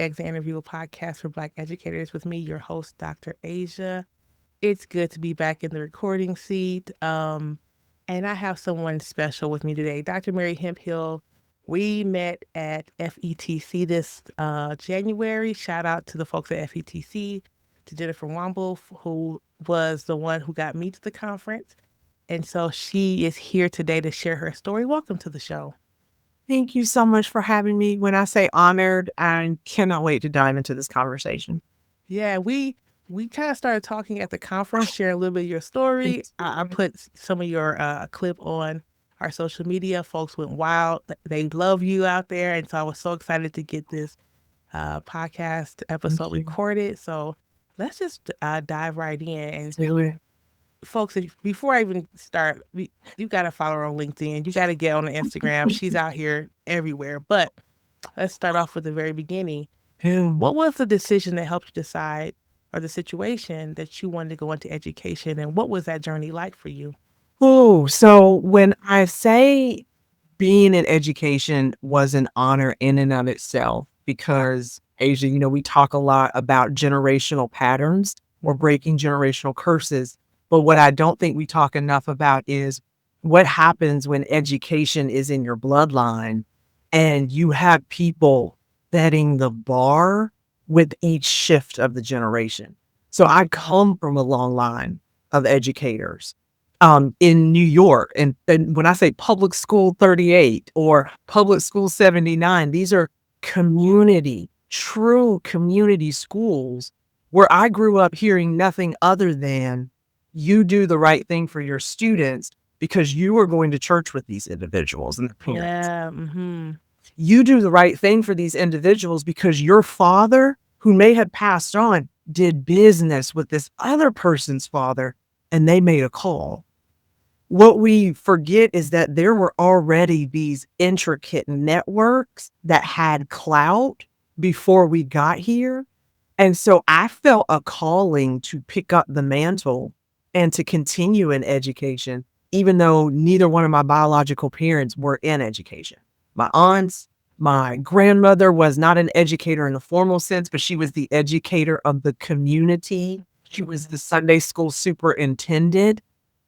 Exit Interview, a podcast for Black educators with me, your host, Dr. Asia. It's good to be back in the recording seat. And I have someone special with me today, Dr. Mary Hemphill. We met at FETC this January. Shout out to the folks at FETC, to Jennifer Womble, who was the one who got me to the conference. And so she is here today to share her story. Welcome to the show. Thank you so much for having me. When I say honored, I cannot wait to dive into this conversation. Yeah, we kind of started talking at the conference, sharing a little bit of your story. I put some of your clip on our social media. Folks went wild. They love you out there. And so I was so excited to get this podcast episode recorded. So let's just dive right in. And folks, before I even start, you got to follow her on LinkedIn. You got to get on the Instagram. She's out here everywhere. But let's start off with the very beginning. What was the decision that helped you decide, or the situation that you wanted to go into education, and what was that journey like for you? Oh, so when I say being in education was an honor in and of itself, because Asia, we talk a lot about generational patterns or breaking generational curses. But what I don't think we talk enough about is what happens when education is in your bloodline and you have people setting the bar with each shift of the generation. So I come from a long line of educators in New York. And when I say public school 38 or public school 79, these are true community schools where I grew up hearing nothing other than you do the right thing for your students because you are going to church with these individuals and the parents. Yeah. Mm-hmm. You do the right thing for these individuals because your father, who may have passed on, did business with this other person's father and they made a call. What we forget is that there were already these intricate networks that had clout before we got here. And so I felt a calling to pick up the mantle and to continue in education, even though neither one of my biological parents were in education. My aunts, my grandmother was not an educator in the formal sense, but she was the educator of the community. She was the Sunday school superintendent.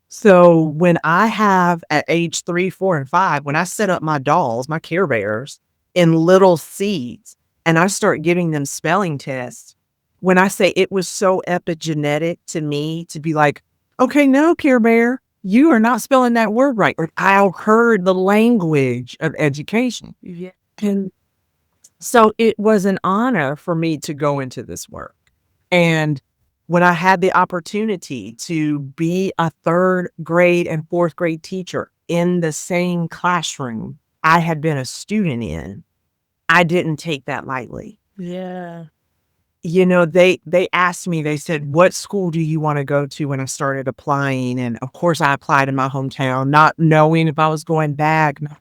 So when I have at age 3, 4, and 5, when I set up my dolls, my Care Bears in little seeds, and I start giving them spelling tests, when I say it was so epigenetic to me to be like, okay, no, Care Bear, you are not spelling that word right. Or I heard the language of education. Yeah. And so it was an honor for me to go into this work. And when I had the opportunity to be a 3rd grade and 4th grade teacher in the same classroom I had been a student in, I didn't take that lightly. Yeah. They asked me, they said, what school do you want to go to when I started applying? And of course I applied in my hometown, not knowing if I was going back, not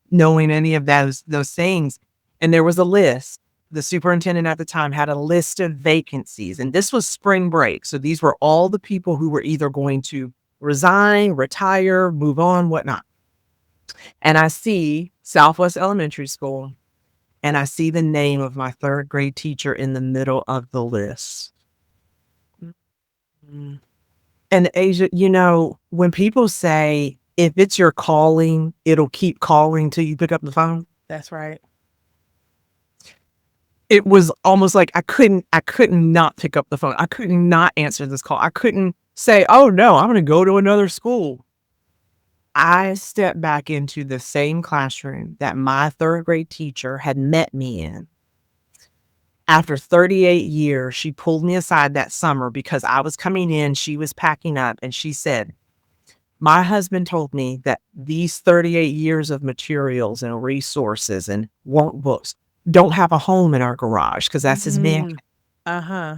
knowing any of those things. And there was a list. The superintendent at the time had a list of vacancies, and this was spring break. So these were all the people who were either going to resign, retire, move on, whatnot. And I see Southwest Elementary School, and I see the name of my 3rd grade teacher in the middle of the list. Mm-hmm. And Asia, when people say, if it's your calling, it'll keep calling till you pick up the phone. That's right. It was almost like I couldn't not pick up the phone. I couldn't not answer this call. I couldn't say, oh no, I'm going to go to another school. I stepped back into the same classroom that my 3rd grade teacher had met me in. After 38 years, she pulled me aside that summer because I was coming in, she was packing up, and she said, my husband told me that these 38 years of materials and resources and workbooks don't have a home in our garage because that's his man. Uh-huh.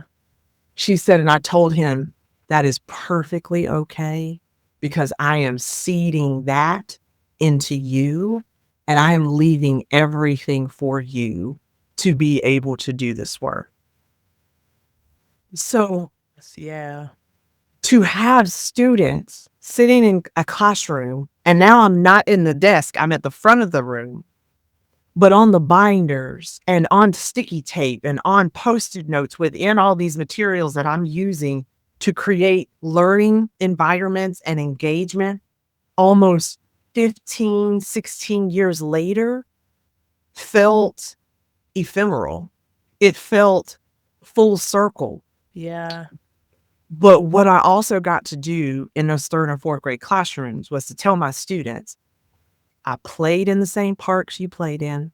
She said, and I told him that is perfectly okay because I am seeding that into you and I am leaving everything for you to be able to do this work. So Yeah. to have students sitting in a classroom, and now I'm not in the desk, I'm at the front of the room, But on the binders and on sticky tape and on post-it notes within all these materials that I'm using to create learning environments and engagement, almost 15, 16 years later, felt ephemeral. It felt full circle. Yeah. But what I also got to do in those third and fourth grade classrooms was to tell my students, I played in the same parks you played in,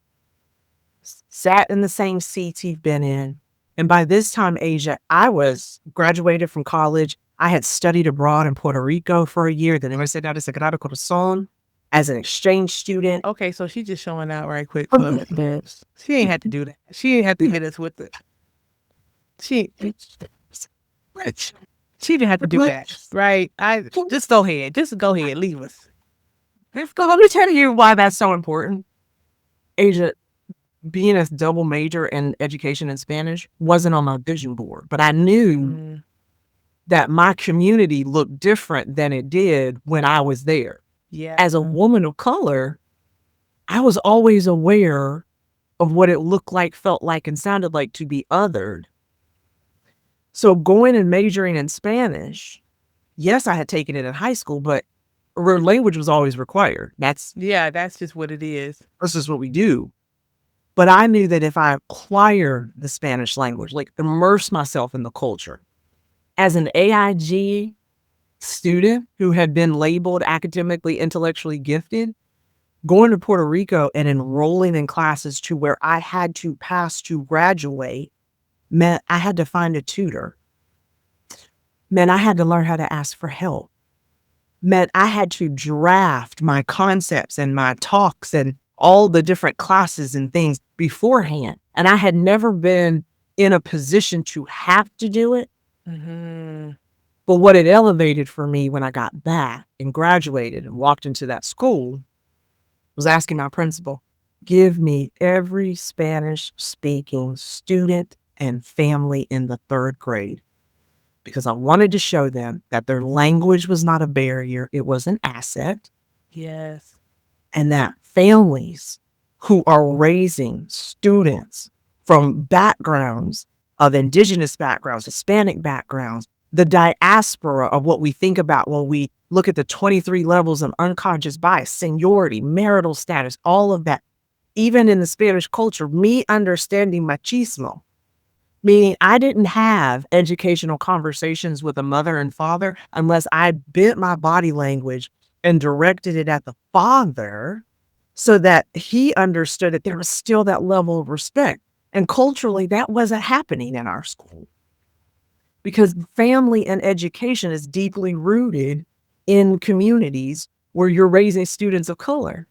sat in the same seats you've been in. And by this time, Asia, I was graduated from college. I had studied abroad in Puerto Rico for a year. The Universidad de Sagrado Corazon as an exchange student. Okay, so she's just showing out right quick. She ain't had to do that. She ain't had to hit us with it. She didn't have to do that, right? I just go ahead. Just go ahead. Leave us. Let me tell you why that's so important. Asia, being a double major in education and Spanish wasn't on my vision board, but I knew that my community looked different than it did when I was there. Yeah. As a woman of color, I was always aware of what it looked like, felt like, and sounded like to be othered. So going and majoring in Spanish, yes, I had taken it in high school, but language was always required. That's just what it is. That's just what we do. But I knew that if I acquired the Spanish language, like immerse myself in the culture, as an AIG student who had been labeled academically, intellectually gifted, going to Puerto Rico and enrolling in classes to where I had to pass to graduate meant I had to find a tutor. Meant I had to learn how to ask for help. Meant I had to draft my concepts and my talks and all the different classes and things beforehand. And I had never been in a position to have to do it. Mm-hmm. But what it elevated for me when I got back and graduated and walked into that school was asking my principal, give me every Spanish speaking student and family in the third grade, because I wanted to show them that their language was not a barrier. It was an asset. Yes. And that families who are raising students from backgrounds of indigenous backgrounds, Hispanic backgrounds, the diaspora of what we think about when we look at the 23 levels of unconscious bias, seniority, marital status, all of that, even in the Spanish culture, me understanding machismo, meaning I didn't have educational conversations with a mother and father unless I bent my body language and directed it at the father so that he understood that there was still that level of respect. And culturally, that wasn't happening in our school because family and education is deeply rooted in communities where you're raising students of color.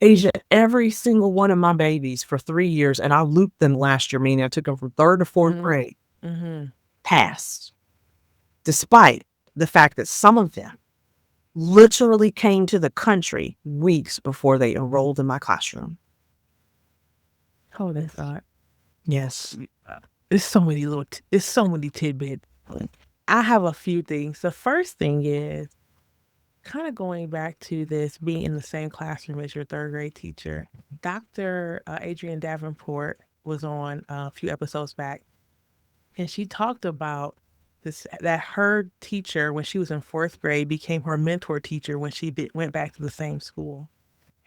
Asia, every single one of my babies for 3 years, and I looped them last year, meaning I took them from third to fourth grade, passed, despite the fact that some of them literally came to the country weeks before they enrolled in my classroom. Oh, that's God. Yes. There's so many tidbits. I have a few things. The first thing is kind of going back to this being in the same classroom as your third grade teacher. Dr. Adrienne Davenport was on a few episodes back, and she talked about this, that her teacher when she was in fourth grade became her mentor teacher when she went back to the same school.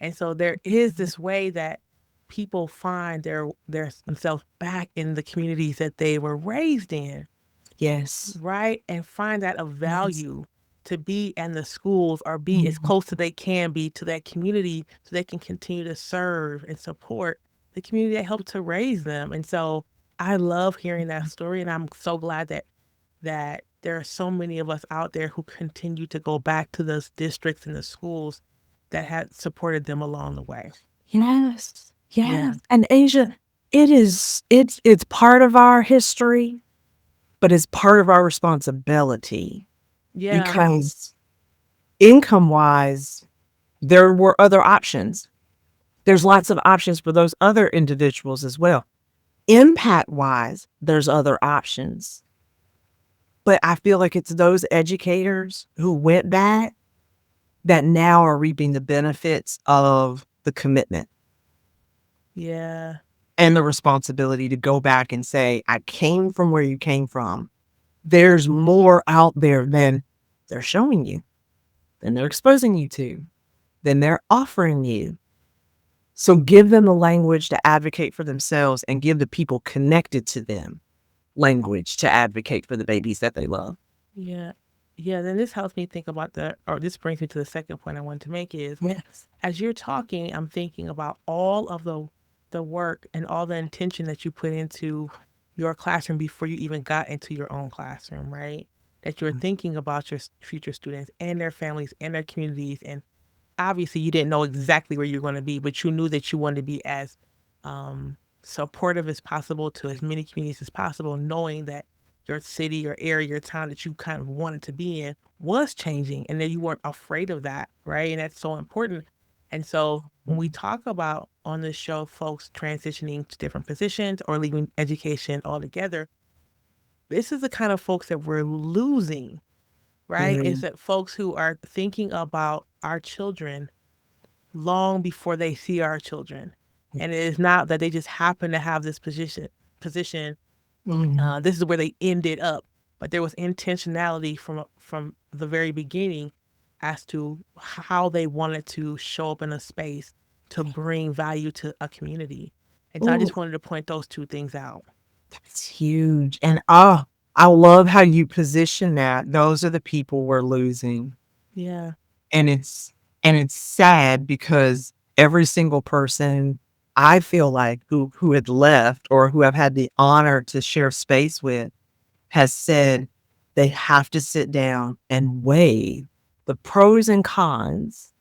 And so there is this way that people find their themselves back in the communities that they were raised in. Yes. Right? And find that of value to be in the schools or be as close as they can be to that community so they can continue to serve and support the community that helped to raise them. And so I love hearing that story, and I'm so glad that there are so many of us out there who continue to go back to those districts and the schools that had supported them along the way. Yes. Yes. And Asia, it's part of our history, but it's part of our responsibility. Yeah. Because income-wise, there were other options. There's lots of options for those other individuals as well. Impact-wise, there's other options. But I feel like it's those educators who went back that now are reaping the benefits of the commitment. Yeah. and the responsibility to go back and say, I came from where you came from. There's more out there than they're showing you, than they're exposing you to, than they're offering you. So give them the language to advocate for themselves and give the people connected to them language to advocate for the babies that they love. Yeah. Yeah. Then this helps me think about or this brings me to the second point I wanted to make is Yes. as you're talking, I'm thinking about all of the work and all the intention that you put into your classroom before you even got into your own classroom, right? That you're thinking about your future students and their families and their communities. And obviously, you didn't know exactly where you're going to be, but you knew that you wanted to be as um, supportive as possible to as many communities as possible, knowing that your city, your area, your town that you kind of wanted to be in was changing and that you weren't afraid of that, right? And that's so important. And so when we talk about on this show, folks transitioning to different positions or leaving education altogether, this is the kind of folks that we're losing, right? Is Mhm. that folks who are thinking about our children long before they see our children. And it is not that they just happen to have this position Mhm. this is where they ended up, but there was intentionality from the very beginning as to how they wanted to show up in a space to bring value to a community. And so I Ooh, just wanted to point those two things out. that's huge. And I love how you position that. Those are the people we're losing. Yeah. And it's sad because every single person I feel like who had left or who I've had the honor to share space with has said they have to sit down and weigh the pros and cons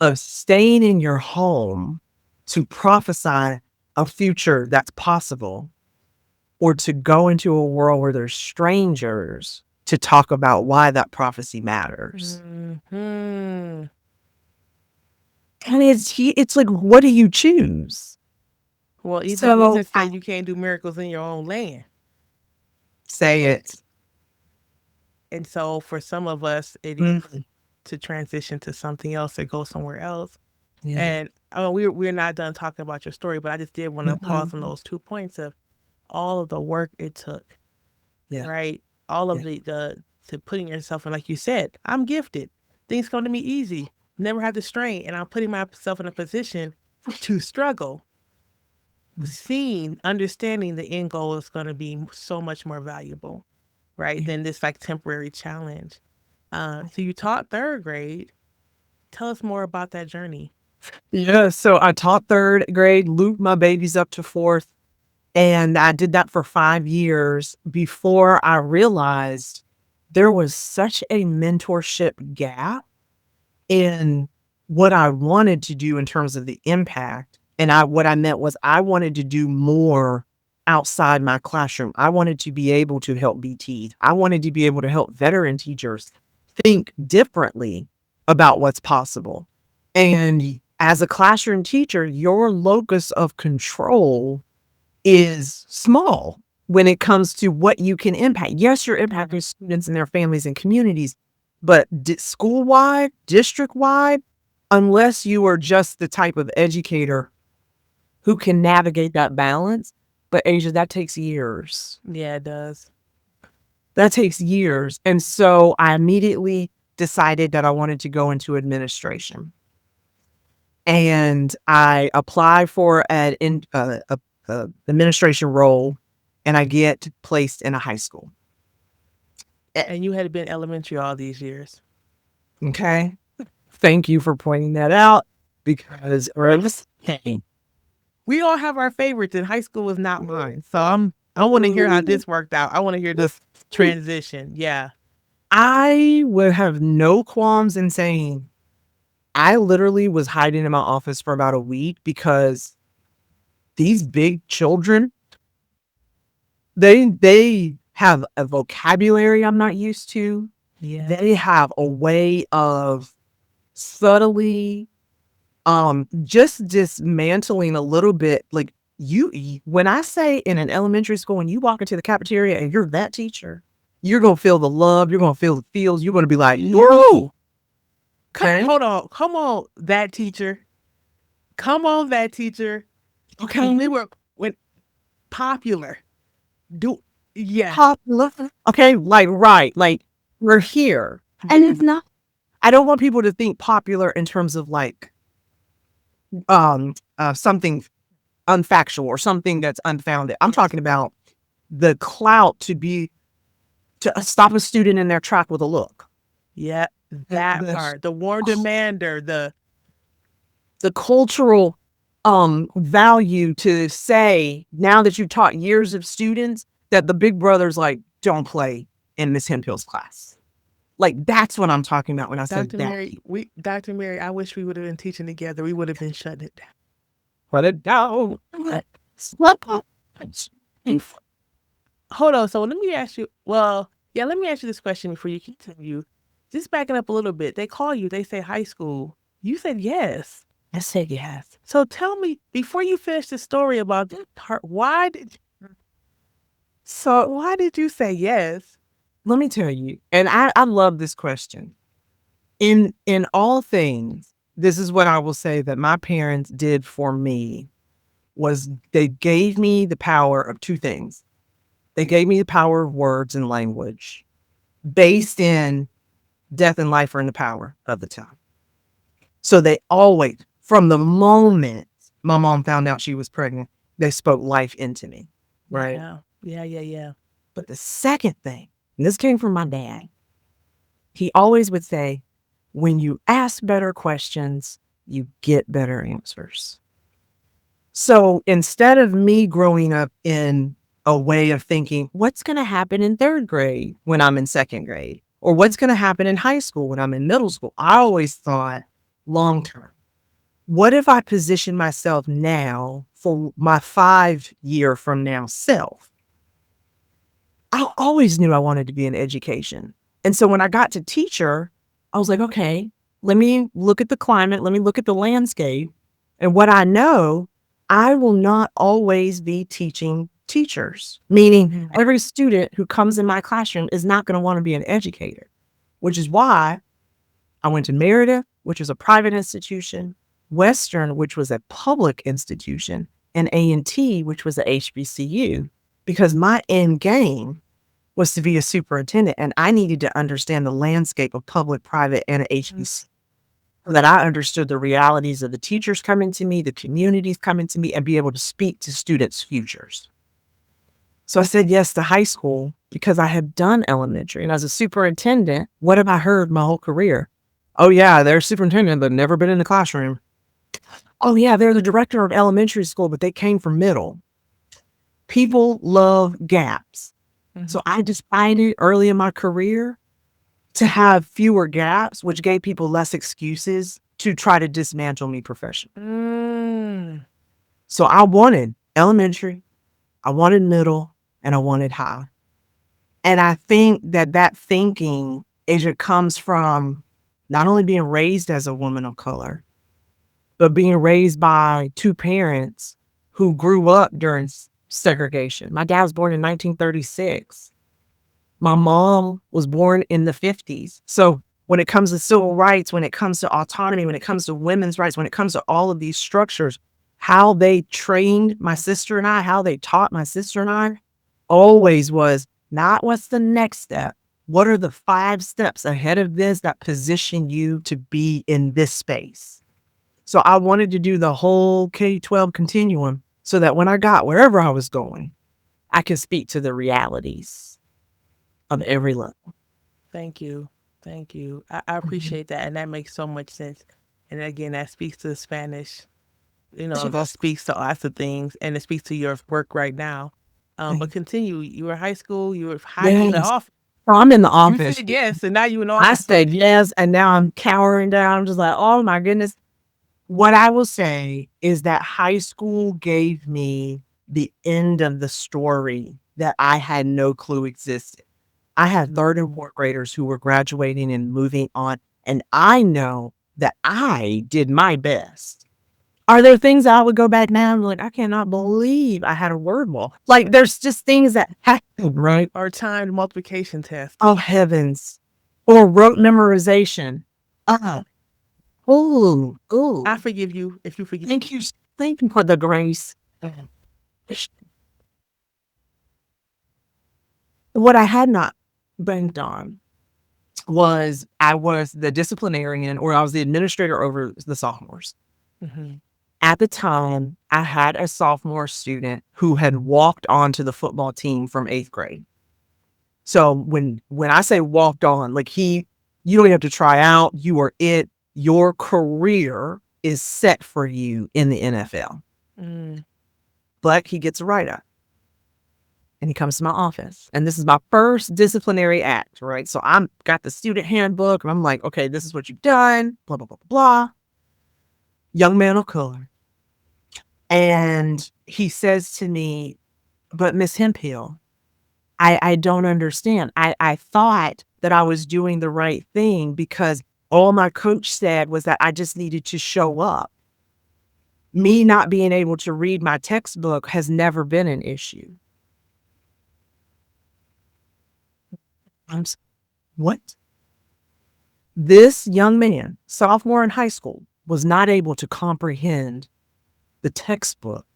of staying in your home to prophesy a future that's possible or to go into a world where there's strangers to talk about why that prophecy matters. Hmm. And it's like, what do you choose? Well, So Jesus said you can't do miracles in your own land. say it. And so for some of us, it is Mhm. to transition to something else or go somewhere else. Yeah. And we're not done talking about your story, but I just did want to pause on Mhm. those 2 points of all of the work it took, Yeah. right? All of Yeah. the to putting yourself in, like you said, I'm gifted. Things come to me easy. Never have to strain, and I'm putting myself in a position to struggle. Seeing, understanding the end goal is going to be so much more valuable, right, than this like temporary challenge. So you taught third grade. Tell us more about that journey. Yeah. So I taught third grade, looped my babies up to fourth. And I did that for 5 years before I realized there was such a mentorship gap in what I wanted to do in terms of the impact. And what I meant was I wanted to do more outside my classroom. I wanted to be able to help BTs. I wanted to be able to help veteran teachers think differently about what's possible. And as a classroom teacher, your locus of control is small when it comes to what you can impact. Yes, you're impacting students and their families and communities, but school wide, district wide, unless you are just the type of educator who can navigate that balance. But Asia, that takes years. Yeah, it does. That takes years. And so I immediately decided that I wanted to go into administration. And I apply for a administration role, and I get placed in a high school. And you had been elementary all these years. Okay, thank you for pointing that out because We all have our favorites, and high school was not mine. So I want to hear how this worked out. I want to hear this transition. Yeah. I would have no qualms in saying I literally was hiding in my office for about a week because these big children, they have a vocabulary I'm not used to. Yeah. They have a way of subtly just dismantling a little bit. Like when I say in an elementary school, when you walk into the cafeteria and you're that teacher, you're gonna feel the love, you're gonna feel the feels, you're gonna be like, no. Okay. Hold on. Come on, that teacher. Come on, that teacher. Okay. We were when popular. Do yeah. Popular. Okay, like right, like we're here. And it's not I don't want people to think popular in terms of like something unfactual or something that's unfounded. I'm talking about the clout to stop a student in their track with a look. Yeah, that part. The warm demander, the cultural value to say now that you've taught years of students that the big brother's like, don't play in Miss Hemphill's class. Like that's what I'm talking about when I said Dr. that. Mary, Dr. Mary, I wish we would have been teaching together. We would have been shutting it down. Put it down. Hold on. So let me ask you. Well, yeah, let me ask you this question before you continue. Just backing up a little bit. They call you. They say high school. You said yes. I said yes. So tell me before you finish the story about that part. Why did you say yes? Let me tell you, and I love this question. In all things, this is what I will say that my parents did for me was they gave me the power of two things. They gave me the power of words and language based in death and life are in the power of the tongue. So they always, from the moment my mom found out she was pregnant, they spoke life into me. Right. Yeah. But the second thing, and this came from my dad, he always would say, when you ask better questions, you get better answers. So instead of me growing up in a way of thinking, what's going to happen in third grade when I'm in second grade? Or what's going to happen in high school when I'm in middle school? I always thought long term. What if I position myself now for my 5-year from now self? I always knew I wanted to be in education. And so when I got to teacher, I was like, okay, let me look at the climate. Let me look at the landscape. And what I know, I will not always be teaching teachers, meaning every student who comes in my classroom is not going to want to be an educator, which is why I went to Meredith, which is a private institution, Western, which was a public institution, and A&T, which was a HBCU, because my end game was to be a superintendent, and I needed to understand the landscape of public, private, and HBCU so that I understood the realities of the teachers coming to me, the communities coming to me, and be able to speak to students' futures. So I said yes to high school because I had done elementary. And as a superintendent, what have I heard my whole career? Oh, yeah, they're a superintendent, but never been in the classroom. Oh, yeah, they're the director of elementary school, but they came from middle. People love gaps. So I decided early in my career to have fewer gaps, which gave people less excuses to try to dismantle me professionally. So I wanted elementary, I wanted middle, and I wanted high. And I think that thinking it comes from not only being raised as a woman of color, but being raised by two parents who grew up during segregation. My dad was born in 1936. My mom was born in the 50s. So when it comes to civil rights, when it comes to autonomy, when it comes to women's rights, when it comes to all of these structures, how they trained my sister and I, how they taught my sister and I, always was not what's the next step. What are the 5 steps ahead of this that position you to be in this space? So I wanted to do the whole K-12 continuum so that when I got wherever I was going, I could speak to the realities of every level. Thank you. I appreciate that. And that makes so much sense. And again, that speaks to the Spanish, that speaks to lots of things, and it speaks to your work right now. But continue. You were high school, you were high in the office. So I'm in the You office. said yes, and now you in the I office. said yes, and now I'm cowering down. I'm just like, oh my goodness. What I will say is that high school gave me the end of the story that I had no clue existed. I had third and fourth graders who were graduating and moving on, and I know that I did my best. Are there things I would go back now and be like, I cannot believe I had a word wall? Like, there's just things that happen, right? Or timed multiplication test. Oh, heavens. Or rote memorization. I forgive you if you forget. Thank you. Thank you for the grace. What I had not banked on was I was the disciplinarian, or I was the administrator over the sophomores. Mm-hmm. At the time, I had a sophomore student who had walked onto the football team from 8th grade. So when I say walked on, like you don't even have to try out. You are it. Your career is set for you in the NFL. Mm. But he gets a write-up. And he comes to my office. And this is my first disciplinary act, right? So I'm got the student handbook, and I'm like, okay, this is what you've done, blah, blah, blah, blah. Young man of color. And he says to me, but Miss Hemphill, I don't understand. I thought that I was doing the right thing because all my coach said was that I just needed to show up. Me not being able to read my textbook has never been an issue. What? This young man, sophomore in high school, was not able to comprehend the textbook,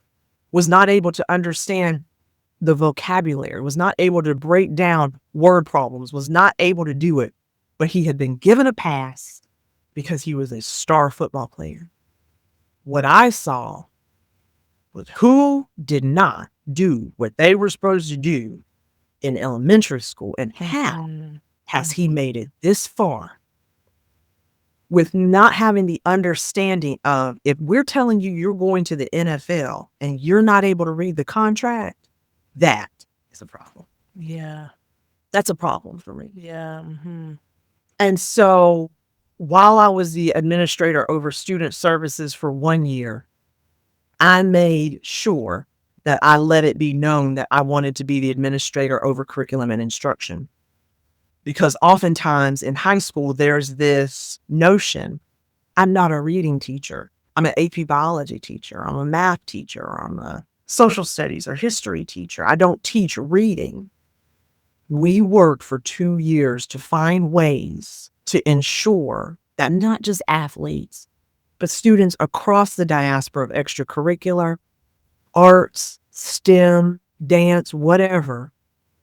was not able to understand the vocabulary, was not able to break down word problems, was not able to do it. But he had been given a pass because he was a star football player. What I saw was who did not do what they were supposed to do in elementary school, and how has he made it this far with not having the understanding of, if we're telling you you're going to the NFL and you're not able to read the contract, that is a problem. Yeah. That's a problem for me. Yeah. Mm-hmm. And so while I was the administrator over student services for 1 year, I made sure that I let it be known that I wanted to be the administrator over curriculum and instruction. Because oftentimes in high school, there's this notion, I'm not a reading teacher. I'm an AP biology teacher. I'm a math teacher. I'm a social studies or history teacher. I don't teach reading. We worked for 2 years to find ways to ensure that not just athletes, but students across the diaspora of extracurricular, arts, STEM, dance, whatever,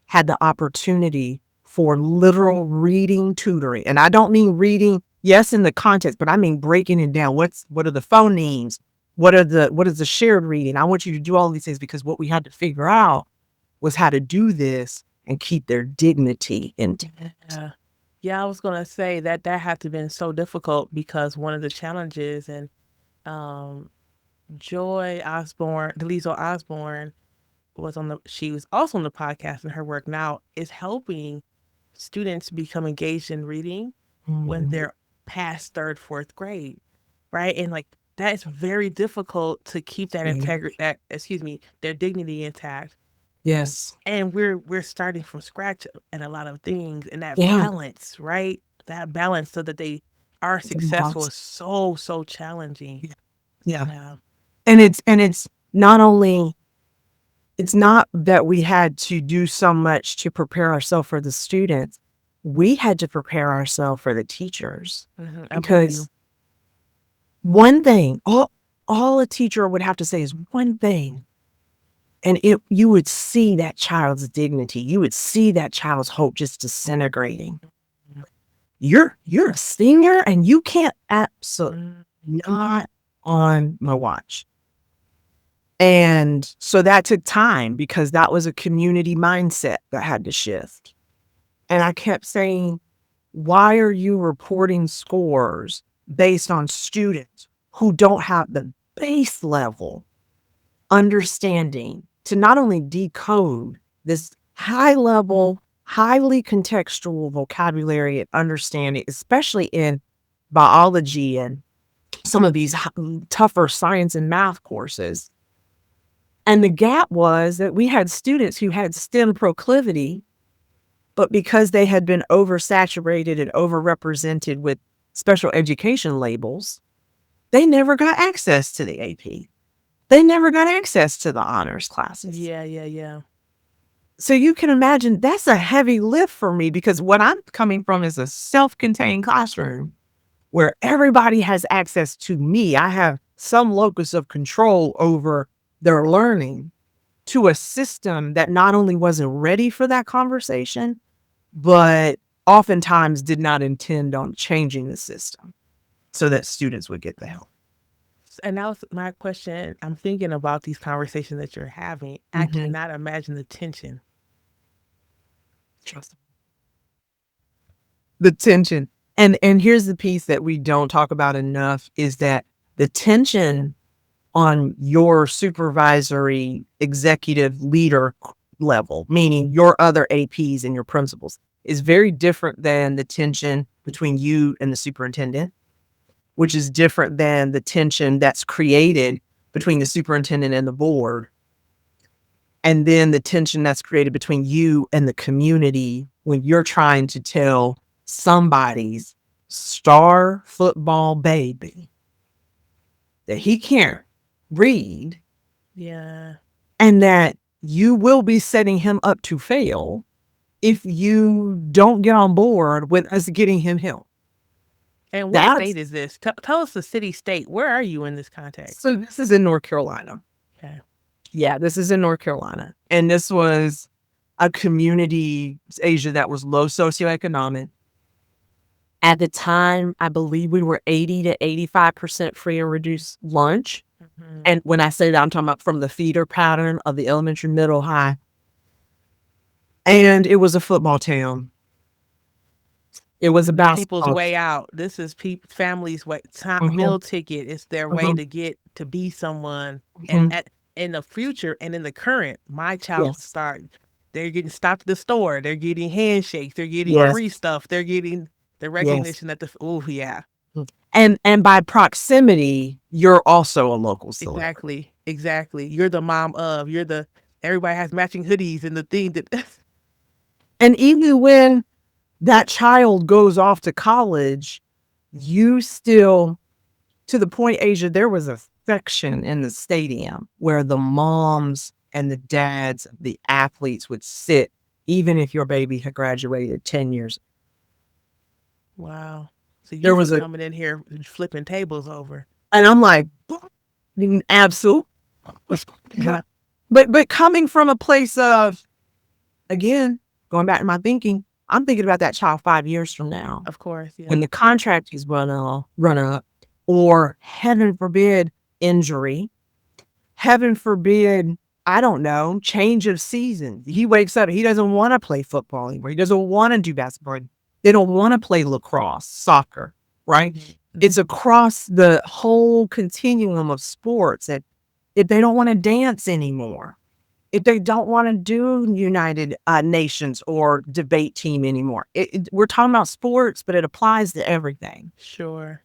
had the opportunity for literal reading tutoring. And I don't mean reading, yes, in the context, but I mean breaking it down. What are the phonemes? What is the shared reading? I want you to do all these things, because what we had to figure out was how to do this and keep their dignity intact. Yeah. Yeah, I was gonna say that had to have been so difficult, because one of the challenges, and Joy Osborne, Deliso Osborne, she was also on the podcast, and her work now is helping students become engaged in reading when they're past 3rd, 4th grade, right? And like that is very difficult to keep that integrity, their dignity intact. Yes. And we're starting from scratch at a lot of things, and that Yeah. balance, right? That balance so that they are successful is so challenging. Yeah. Yeah. And it's not only, it's not that we had to do so much to prepare ourselves for the students. We had to prepare ourselves for the teachers. Because one thing, all a teacher would have to say is one thing. And you would see that child's dignity. You would see that child's hope just disintegrating. You're a senior and you can't, absolutely not on my watch. And so that took time, because that was a community mindset that had to shift. And I kept saying, why are you reporting scores based on students who don't have the base level understanding to not only decode this high level, highly contextual vocabulary and understanding, especially in biology and some of these tougher science and math courses. And the gap was that we had students who had STEM proclivity, but because they had been oversaturated and overrepresented with special education labels, they never got access to the AP. They never got access to the honors classes. Yeah. So you can imagine that's a heavy lift for me, because what I'm coming from is a self-contained classroom where everybody has access to me. I have some locus of control over their learning to a system that not only wasn't ready for that conversation, but oftentimes did not intend on changing the system so that students would get the help. And that was my question. I'm thinking about these conversations that you're having. I Mm-hmm. cannot imagine the tension. Trust the tension. And here's the piece that we don't talk about enough is that the tension on your supervisory executive leader level, meaning your other APs and your principals, is very different than the tension between you and the superintendent, which is different than the tension that's created between the superintendent and the board. And then the tension that's created between you and the community when you're trying to tell somebody's star football baby that he can't read Yeah. and that you will be setting him up to fail if you don't get on board with us getting him help. And what That's state is this? Tell us the city, state. Where are you in this context? so this is in North Carolina. Okay. Yeah, this is in North Carolina. And this was a community, Asia, that was low socioeconomic. At the time, I believe we were 80 to 85% free and reduced lunch. Mm-hmm. And when I say that, I'm talking about from the feeder pattern of the elementary, middle, high. And it was a football town. It was a People's basketball. way out. This is families' way. Mhm, Meal ticket. It's their way mhm, to get to be someone. And mhm. in the future and in the current, my child Yes, start. They're getting stopped at the store. They're getting handshakes. They're getting yes, free stuff. They're getting the yes. recognition that the oh yeah, And by proximity, you're also a local celebrity. exactly. You're the mom of. You're the everybody has matching hoodies and the thing that And even when that child goes off to college, you still, to the point, Asia, there was a section in the stadium where the moms and the dads of the athletes would sit, even if your baby had graduated 10 years. wow. So you There was was a, coming in here and flipping tables over. and I'm like, absolute. But coming from a place of, again, going back to my thinking, I'm thinking about that child 5 years from now. Of course, yeah. When the contract is run up, or heaven forbid, injury, heaven forbid, I don't know, change of season. He wakes up, he doesn't want to play football anymore. He doesn't want to do basketball. They don't want to play lacrosse, soccer, right? Mm-hmm. It's across the whole continuum of sports that if they don't want to dance anymore, if they don't want to do United Nations or debate team anymore. We're talking about sports, but it applies to everything. Sure.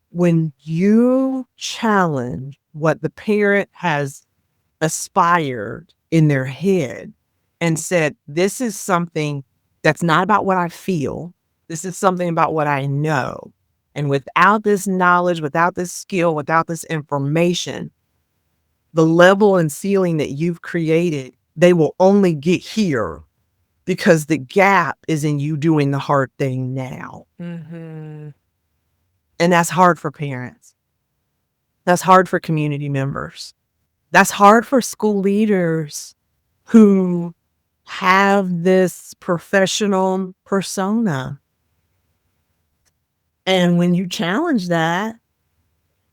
When you challenge what the parent has aspired in their head and said, this is something that's not about what I feel, this is something about what I know. And without this knowledge, without this skill, without this information, the level and ceiling that you've created, they will only get here because the gap is in you doing the hard thing now. Mm-hmm. And that's hard for parents. That's hard for community members. That's hard for school leaders who have this professional persona. And when you challenge that,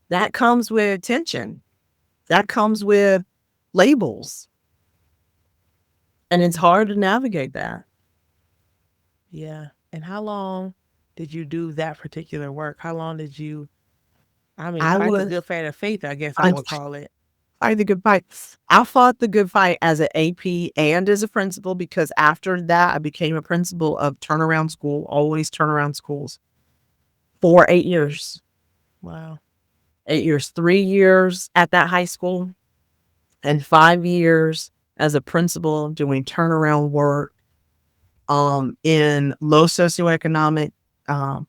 that comes with tension. That comes with labels. And it's hard to navigate that. Yeah. And how long did you do that particular work? How long did you, I mean, I fight the was, good fight of faith, I guess I I would call it. fight the good fight. I fought the good fight as an AP and as a principal because after that, I became a principal of turnaround school, always turnaround schools, for 8 years. Wow. 8 years, 3 years at that high school, and 5 years as a principal doing turnaround work in low socioeconomic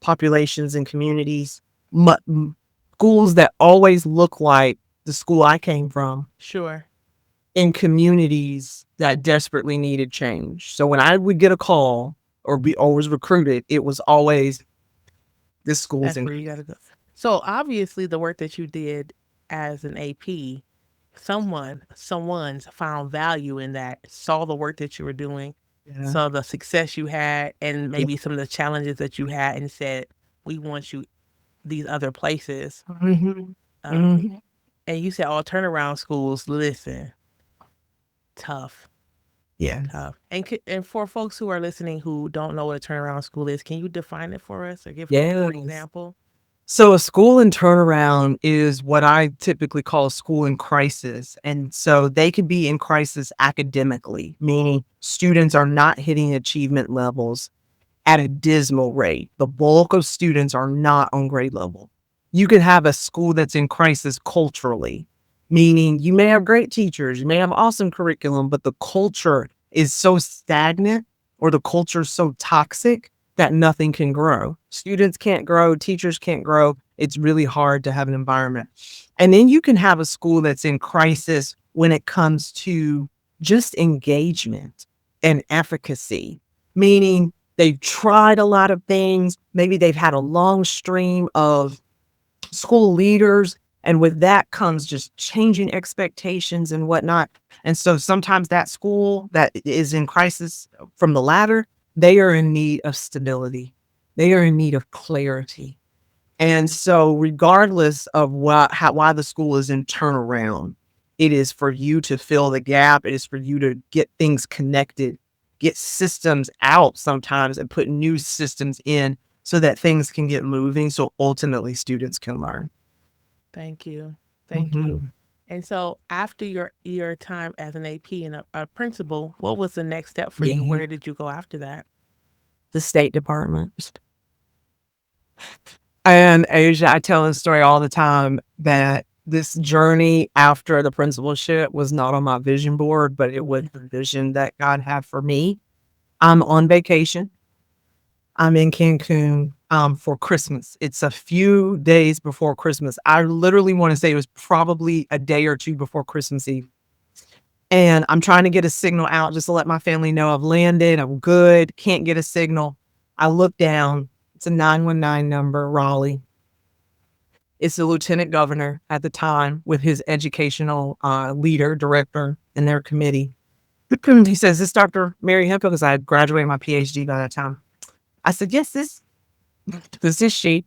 populations and communities, schools that always look like the school I came from, Sure. in communities that desperately needed change. So when I would get a call or be always recruited, it was always this school's That's in. where you got to go. So obviously, the work that you did as an AP someone's found value in that, saw the work that you were doing, Yeah. saw the success you had, and Yeah. maybe some of the challenges that you had, and said, "We want you these other places." Mhm. Um, Mhm. and you said all turnaround schools. Listen, tough, Yeah. tough. And for folks who are listening who don't know what a turnaround school is, can you define it for us or give an Yes. example? So a school in turnaround is what I typically call a school in crisis. And so they could be in crisis academically, meaning students are not hitting achievement levels at a dismal rate. The bulk of students are not on grade level. You could have a school that's in crisis culturally, meaning you may have great teachers, you may have awesome curriculum, but the culture is so stagnant or the culture is so toxic that nothing can grow. Students can't grow, teachers can't grow. It's really hard to have an environment. And then you can have a school that's in crisis when it comes to just engagement and efficacy, meaning they've tried a lot of things. Maybe they've had a long stream of school leaders. And with that comes just changing expectations and whatnot. And so sometimes that school that is in crisis from the latter, they are in need of stability. They are in need of clarity. And so regardless of why the school is in turnaround, it is for you to fill the gap. It is for you to get things connected, get systems out sometimes and put new systems in so that things can get moving. So ultimately students can learn. Thank you. Thank you. Mhm. And so after your time as an AP and a principal, what was the next step for you? Yeah. Where did you go after that? The State Department. And Asia, I tell this story all the time that this journey after the principalship was not on my vision board, but it was the vision that God had for me. I'm on vacation. I'm in Cancun for Christmas. It's a few days before Christmas. I literally want to say it was probably a day or two before Christmas Eve. And I'm trying to get a signal out just to let my family know I've landed, I'm good, can't get a signal. I look down, it's a 919 number, Raleigh. It's the lieutenant governor at the time with his educational leader, director in their committee. He says, "This Dr. Mary Hemphill," because I had graduated my PhD by that time. I said, "Yes, this is she."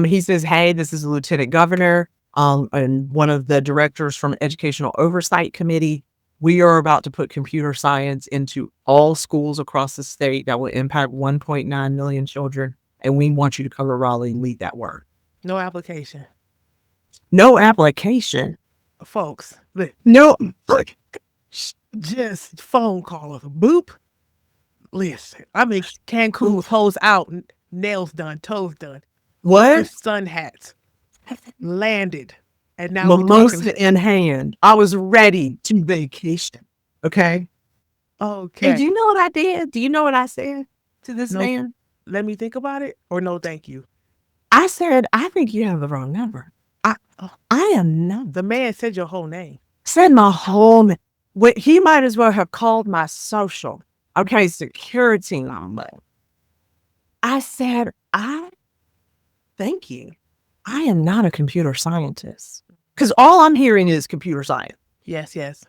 He says, "Hey, this is the lieutenant governor and one of the directors from Educational Oversight Committee. We are about to put computer science into all schools across the state that will impact 1.9 million children. And we want you to come to Raleigh and lead that work." No application. No application. Folks, No. just phone call. Boop. Listen, I mean, Cancun hose out, nails done, toes done, What? sun hats, landed. And now we talking. Mimosa in hand. I was ready to vacation. Okay. And Okay. do you know what I did? Do you know what I said to this No, man? let me think about it, or no, thank you. I said, "I think you have the wrong number. I, Oh, I am not." the man said your whole name. Said my whole, he might as well have called my social. Okay. Security number. I said, thank you. I am not a computer scientist. Because all I'm hearing is computer science. Yes, yes.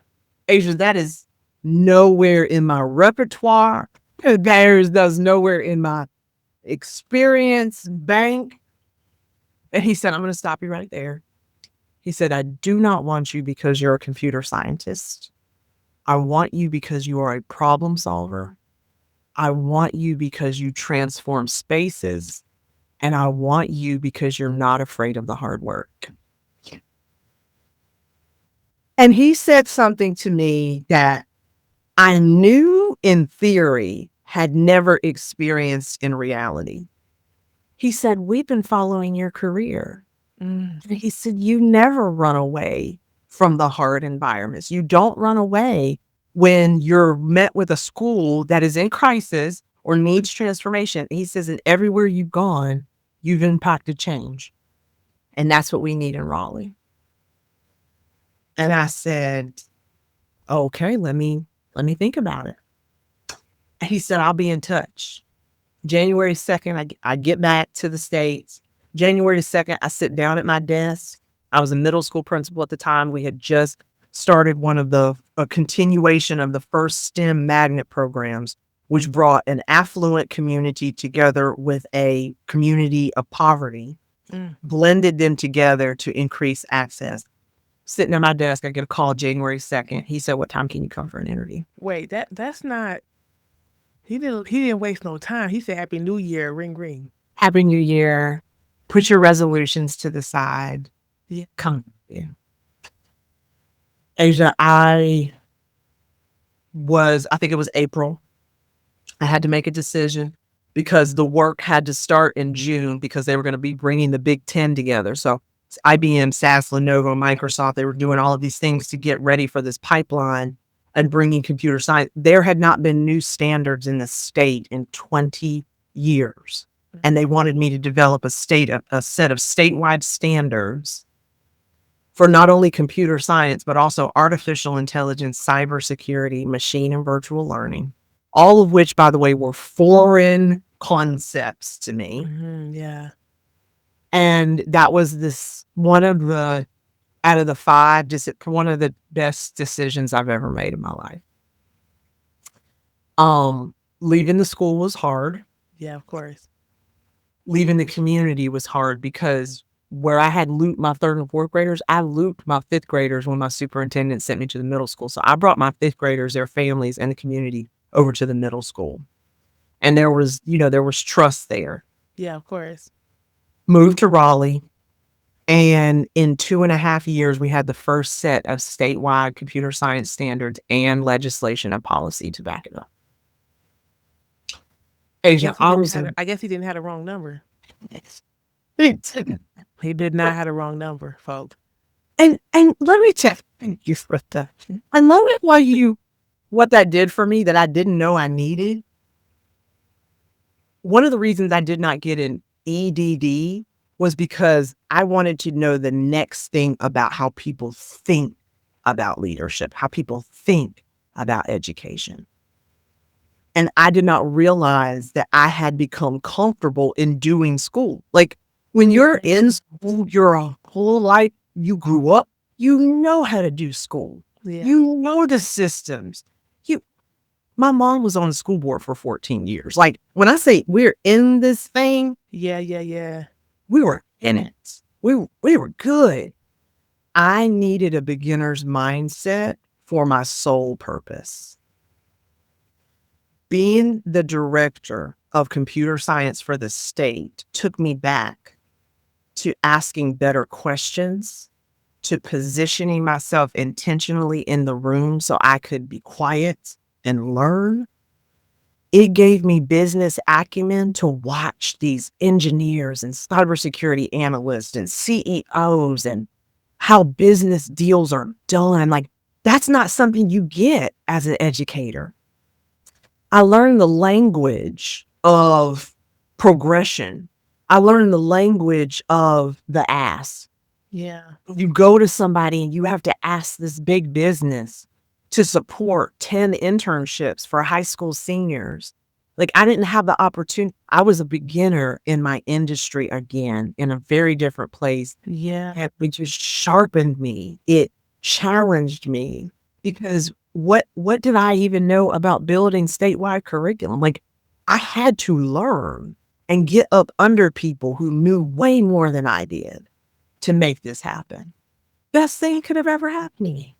Asia, that is nowhere in my repertoire. That's nowhere in my experience bank. And he said, "I'm going to stop you right there." He said, "I do not want you because you're a computer scientist. I want you because you are a problem solver. I want you because you transform spaces. And I want you because you're not afraid of the hard work." And he said something to me that I knew in theory, had never experienced in reality. He said, "We've been following your career." Mm. And he said, "You never run away from the hard environments. You don't run away when you're met with a school that is in crisis or needs transformation." He says, "And everywhere you've gone, you've impacted change. And that's what we need in Raleigh." And I said, "Okay, let me think about it." And he said, "I'll be in touch." January 2nd, I get back to the States. January 2nd, I sit down at my desk. I was a middle school principal at the time. We had just started a continuation of the first STEM magnet programs, which brought an affluent community together with a community of poverty, Mm. blended them together to increase access. Sitting at my desk, I get a call January 2nd. He said, "What time can you come for an interview?" Wait, that's not. He didn't waste no time. He said, "Happy New Year, ring ring." Happy New Year. Put your resolutions to the side. Yeah. Come. Yeah. Asia, I think it was April. I had to make a decision because the work had to start in June because they were going to be bringing the Big Ten together. So it's IBM, SAS, Lenovo, Microsoft, they were doing all of these things to get ready for this pipeline and bringing computer science. There had not been new standards in the state in 20 years. And they wanted me to develop a set of statewide standards for not only computer science, but also artificial intelligence, cybersecurity, machine and virtual learning, all of which, by the way, were foreign concepts to me. Yeah. And that was out of the five, one of the best decisions I've ever made in my life. Leaving the school was hard. Yeah, of course. Leaving the community was hard because where I had looped my third and fourth graders, I looped my fifth graders when my superintendent sent me to the middle school. So I brought my fifth graders, their families, and the community over to the middle school. And there was trust there. Yeah, of course. Moved to Raleigh. And in 2.5 years, we had the first set of statewide computer science standards and legislation and policy to back it up. Asia, I guess he didn't have the wrong number. He did not have the wrong number, folks. And let me thank you for that. I love it what that did for me that I didn't know I needed. One of the reasons I did not get an EDD was because I wanted to know the next thing about how people think about leadership, how people think about education. And I did not realize that I had become comfortable in doing school. Like when you're in school, your whole life, you grew up, you know how to do school. Yeah. You know the systems. My mom was on the school board for 14 years. Like when I say we're in this thing. Yeah. We were in it. We were good. I needed a beginner's mindset for my sole purpose. Being the director of computer science for the state took me back to asking better questions, to positioning myself intentionally in the room so I could be quiet and learn. It gave me business acumen to watch these engineers and cybersecurity analysts and CEOs and how business deals are done. Like, that's not something you get as an educator. I learned the language of progression. I learned the language of the ask. Yeah. You go to somebody and you have to ask this big business to support 10 internships for high school seniors. Like, I didn't have the opportunity. I was a beginner in my industry again, in a very different place. Yeah. It just sharpened me. It challenged me because what did I even know about building statewide curriculum? Like, I had to learn and get up under people who knew way more than I did to make this happen. Best thing could have ever happened to me.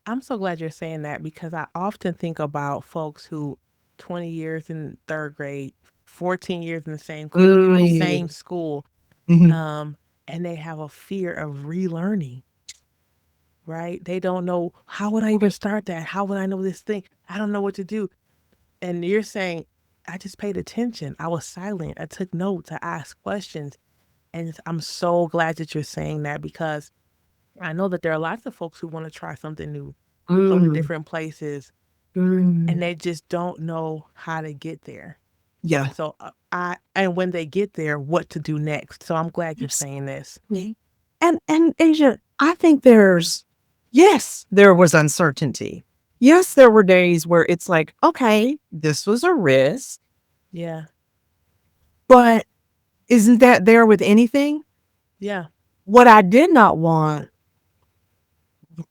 I'm so glad you're saying that because I often think about folks who 20 years in third grade, 14 years in the same school, and they have a fear of relearning, right? They don't know, how would I even start that? How would I know this thing? I don't know what to do. And you're saying, I just paid attention. I was silent. I took notes. I asked questions. And I'm so glad that you're saying that because I know that there are lots of folks who want to try something new, go to different places, and they just don't know how to get there. Yeah. So and when they get there, what to do next. So I'm glad you're saying this. And Asia, I think there was uncertainty. Yes, there were days where it's like, okay, this was a risk. Yeah. But isn't that there with anything? Yeah. What I did not want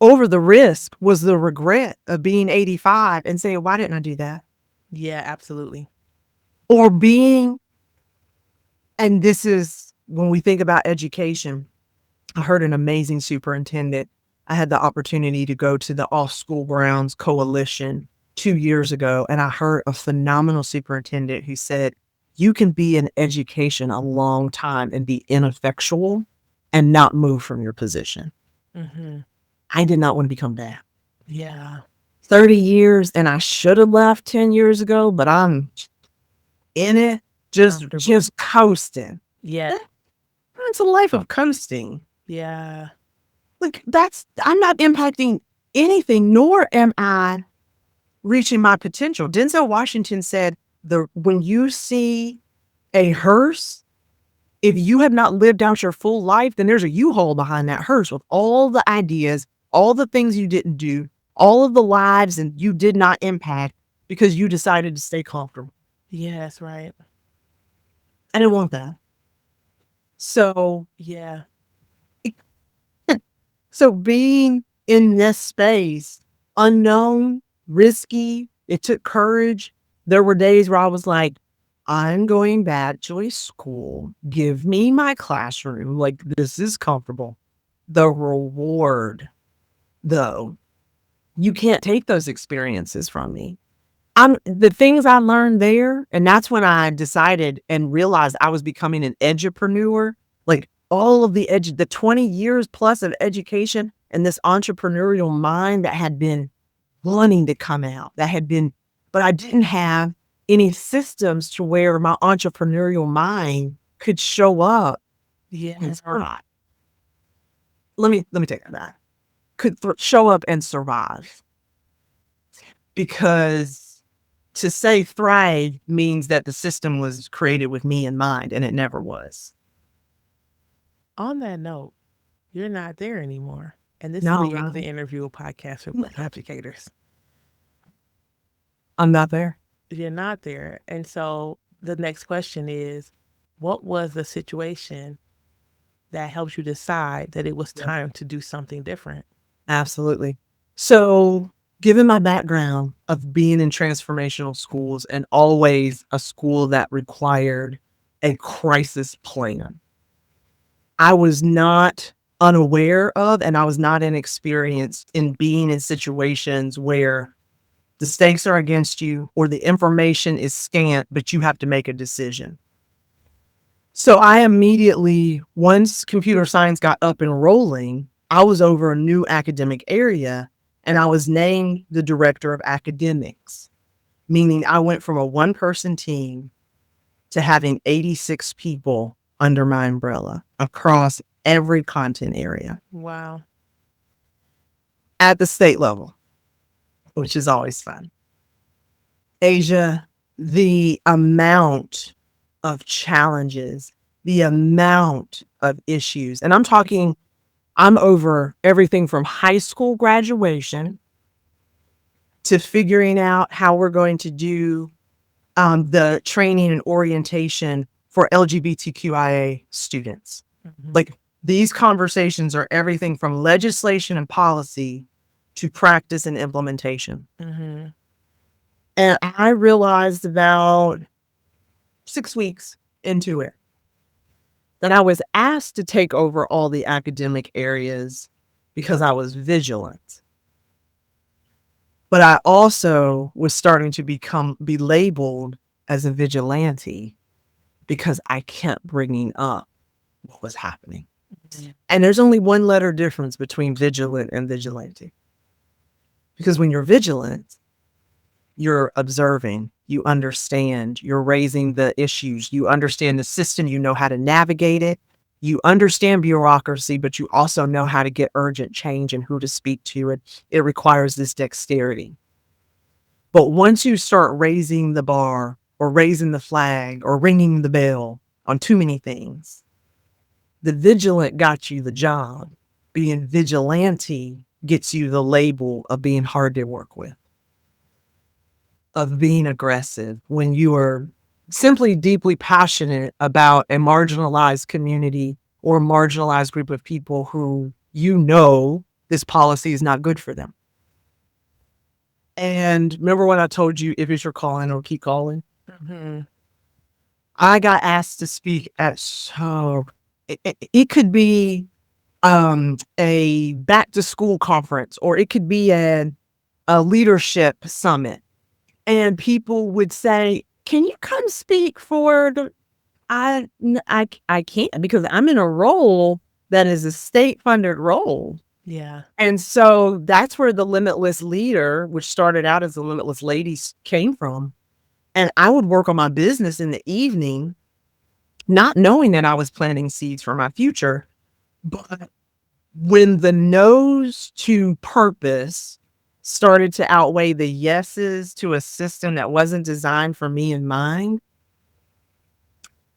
over the risk was the regret of being 85 and saying, why didn't I do that? Yeah, absolutely. Or being, and this is when we think about education, I heard an amazing superintendent. I had the opportunity to go to the Off School Grounds Coalition 2 years ago, and I heard a phenomenal superintendent who said, you can be in education a long time and be ineffectual and not move from your position. Mm-hmm. I did not want to become that. Yeah. 30 years, and I should have left 10 years ago, but I'm in it, Comfortable. just coasting. Yeah. It's a life of coasting. Yeah. Like I'm not impacting anything, nor am I reaching my potential. Denzel Washington said, when you see a hearse, if you have not lived out your full life, then there's a U-Haul behind that hearse with all the ideas, all the things you didn't do, all of the lives and you did not impact because you decided to stay comfortable. Yeah, that's right. I didn't want that. So Yeah. So being in this space, unknown, risky, it took courage. There were days where I was like, I'm going back to a school. Give me my classroom. Like, this is comfortable. The reward, though, you can't take those experiences from me. The things I learned there, and that's when I decided and realized I was becoming an edupreneur. Like all of the 20 years plus of education and this entrepreneurial mind that had been wanting to come out, but I didn't have any systems to where my entrepreneurial mind could show up. Yeah. Let me take that back. Could show up and survive. Because to say thrive means that the system was created with me in mind, and it never was. On that note, you're not there anymore. And this No, is the Exit Interview podcast for Black educators. I'm not there. You're not there. And so the next question is, what was the situation that helped you decide that it was time to do something different? Absolutely. So given my background of being in transformational schools and always a school that required a crisis plan, I was not unaware of, and I was not inexperienced in being in situations where the stakes are against you or the information is scant, but you have to make a decision. So I immediately, once computer science got up and rolling, I was over a new academic area and I was named the director of academics, meaning I went from a one-person team to having 86 people under my umbrella across every content area. Wow. At the state level, which is always fun. Asia, the amount of challenges, the amount of issues, and I'm over everything from high school graduation to figuring out how we're going to do the training and orientation for LGBTQIA students. Mm-hmm. Like these conversations are everything from legislation and policy to practice and implementation. Mm-hmm. And I realized about 6 weeks into it that I was asked to take over all the academic areas because I was vigilant. But I also was starting to be labeled as a vigilante because I kept bringing up what was happening. Mm-hmm. And there's only one letter difference between vigilant and vigilante. Because when you're vigilant, you're observing, you understand, you're raising the issues, you understand the system, you know how to navigate it, you understand bureaucracy, but you also know how to get urgent change and who to speak to. It requires this dexterity. But once you start raising the bar or raising the flag or ringing the bell on too many things, the vigilant got you the job. Being vigilante gets you the label of being hard to work with, of being aggressive when you are simply deeply passionate about a marginalized community or a marginalized group of people who you know this policy is not good for them. And remember when I told you if it's your calling or keep calling? Mm-hmm. I got asked to speak at it could be a back to school conference, or it could be a leadership summit. And people would say, "Can you come speak for the?" I can't, because I'm in a role that is a state funded role. Yeah. And so that's where the Limitless Leader, which started out as the Limitless Ladies, came from. And I would work on my business in the evening, not knowing that I was planting seeds for my future. But when the no's to purpose started to outweigh the yeses to a system that wasn't designed for me and mine,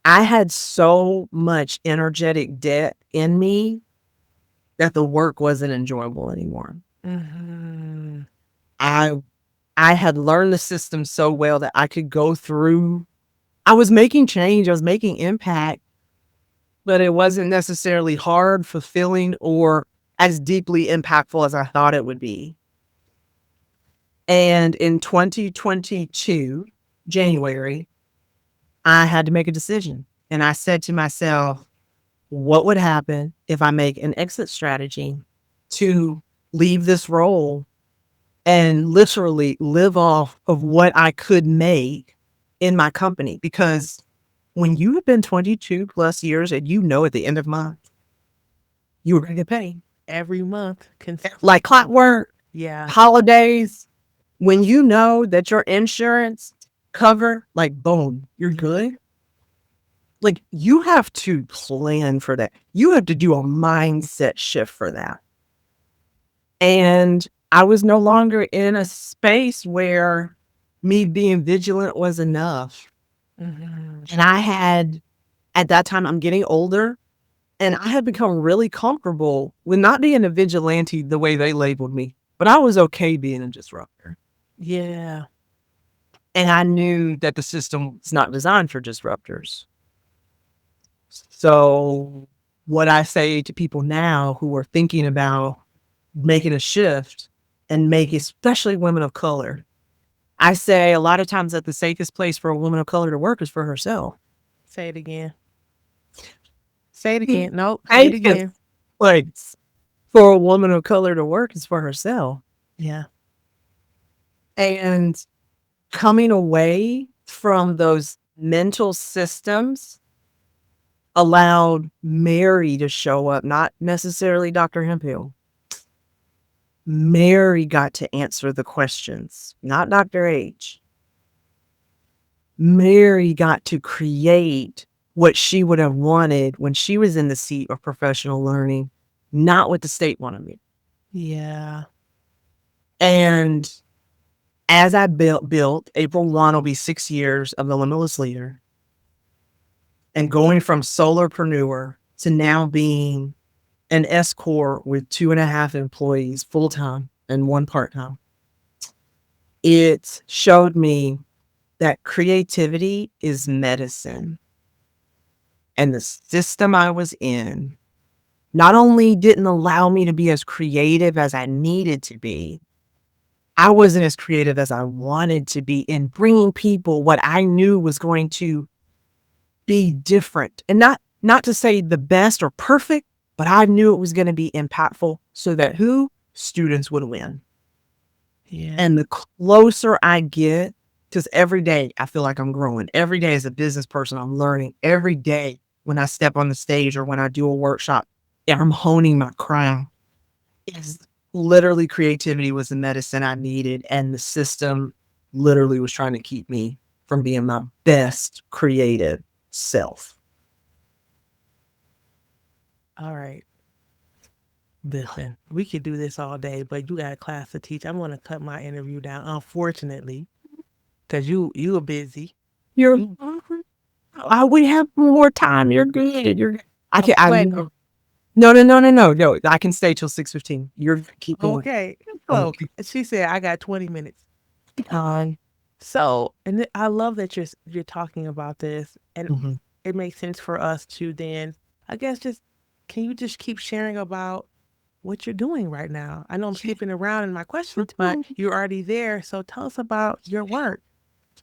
I had so much energetic debt in me that the work wasn't enjoyable anymore. Mm-hmm. I I had learned the system so well that I could go through. I was making change, I was making impact, but it wasn't necessarily hard, fulfilling, or as deeply impactful as I thought it would be. And in 2022, January, I had to make a decision. And I said to myself, what would happen if I make an exit strategy to leave this role and literally live off of what I could make in my company? Because when you have been 22 plus years and you know at the end of month, you were going to get paid. Every month. Like clockwork, Yeah. holidays, when you know that your insurance cover, like boom, you're good. Like you have to plan for that. You have to do a mindset shift for that. And I was no longer in a space where me being vigilant was enough. Mm-hmm. And I had, at that time, I'm getting older, and I had become really comfortable with not being a vigilante the way they labeled me, but I was okay being a disruptor. Yeah. And I knew that the system was not designed for disruptors. So what I say to people now who are thinking about making a shift, and make, especially women of color, I say a lot of times that the safest place for a woman of color to work is for herself. Say it again. Say it again. Nope. Say it again. Like, for a woman of color to work is for herself. Yeah. And coming away from those mental systems allowed Mary to show up, not necessarily Dr. Hemphill. Mary got to answer the questions, not Dr. H. Mary got to create what she would have wanted when she was in the seat of professional learning, not what the state wanted me. Yeah. And as I built, April 1 will be 6 years of the Limitless Leader, and going from solopreneur to now being an S Corp with 2.5 employees full-time and 1 part-time. It showed me that creativity is medicine. And the system I was in not only didn't allow me to be as creative as I needed to be, I wasn't as creative as I wanted to be in bringing people what I knew was going to be different. And not to say the best or perfect, but I knew it was going to be impactful so that students would win. Yeah. And the closer I get, because every day I feel like I'm growing. Every day as a business person, I'm learning. Every day when I step on the stage or when I do a workshop, I'm honing my craft. It's literally, creativity was the medicine I needed. And the system literally was trying to keep me from being my best creative self. All right. Listen, we could do this all day, but you got a class to teach. I'm gonna cut my interview down, unfortunately, because you are busy. You're, You we have more time. You're good. I I'm can, I, playing. no. I can stay till 6:15. You're keep going. Okay. So she said I got 20 minutes. Um, So, and I love that you're talking about this, and mhm. it makes sense for us to then, I guess, just can you just keep sharing about what you're doing right now. I know I'm skipping around in my questions, but you're already there. So tell us about your work.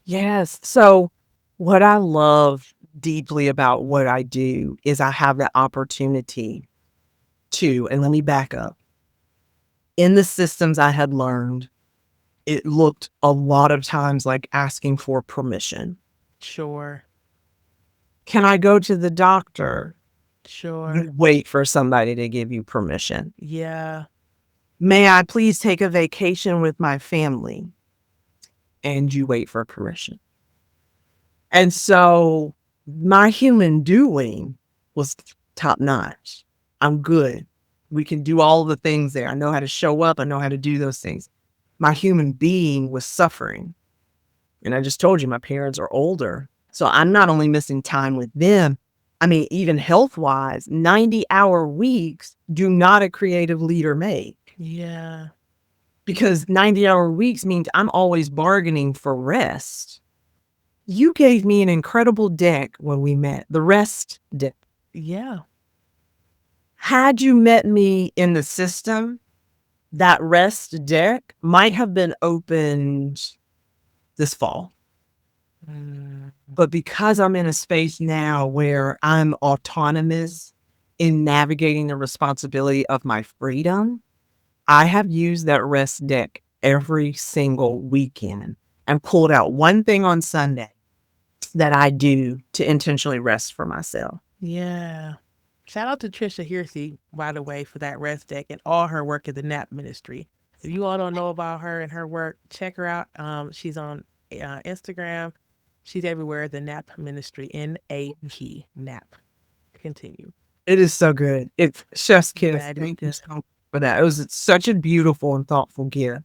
Yes. So, what I love deeply about what I do is I have the opportunity to, and let me back up. In the systems I had learned, it looked a lot of times like asking for permission. Sure. Can I go to the doctor? Sure. You wait for somebody to give you permission. Yeah. May I please take a vacation with my family? And you wait for permission. And so my human doing was top notch. I'm good. We can do all the things there. I know how to show up. I know how to do those things. My human being was suffering. And I just told you, my parents are older. So I'm not only missing time with them, I mean, even health wise, 90-hour weeks do not a creative leader make. Yeah. Because 90-hour weeks means I'm always bargaining for rest. You gave me an incredible deck when we met, the rest deck. Yeah. Had you met me in the system, that rest deck might have been opened this fall. But because I'm in a space now where I'm autonomous in navigating the responsibility of my freedom, I have used that rest deck every single weekend and pulled out one thing on Sunday that I do to intentionally rest for myself. Yeah. Shout out to Trisha Hearsey, by the way, for that rest deck and all her work in the NAP ministry. If you all don't know about her and her work, check her out. She's on Instagram. She's everywhere. The NAP ministry, NAP, NAP. Continue. It is so good. It's chef's kiss. That is Thank you good. so much for that. It was such a beautiful and thoughtful gift.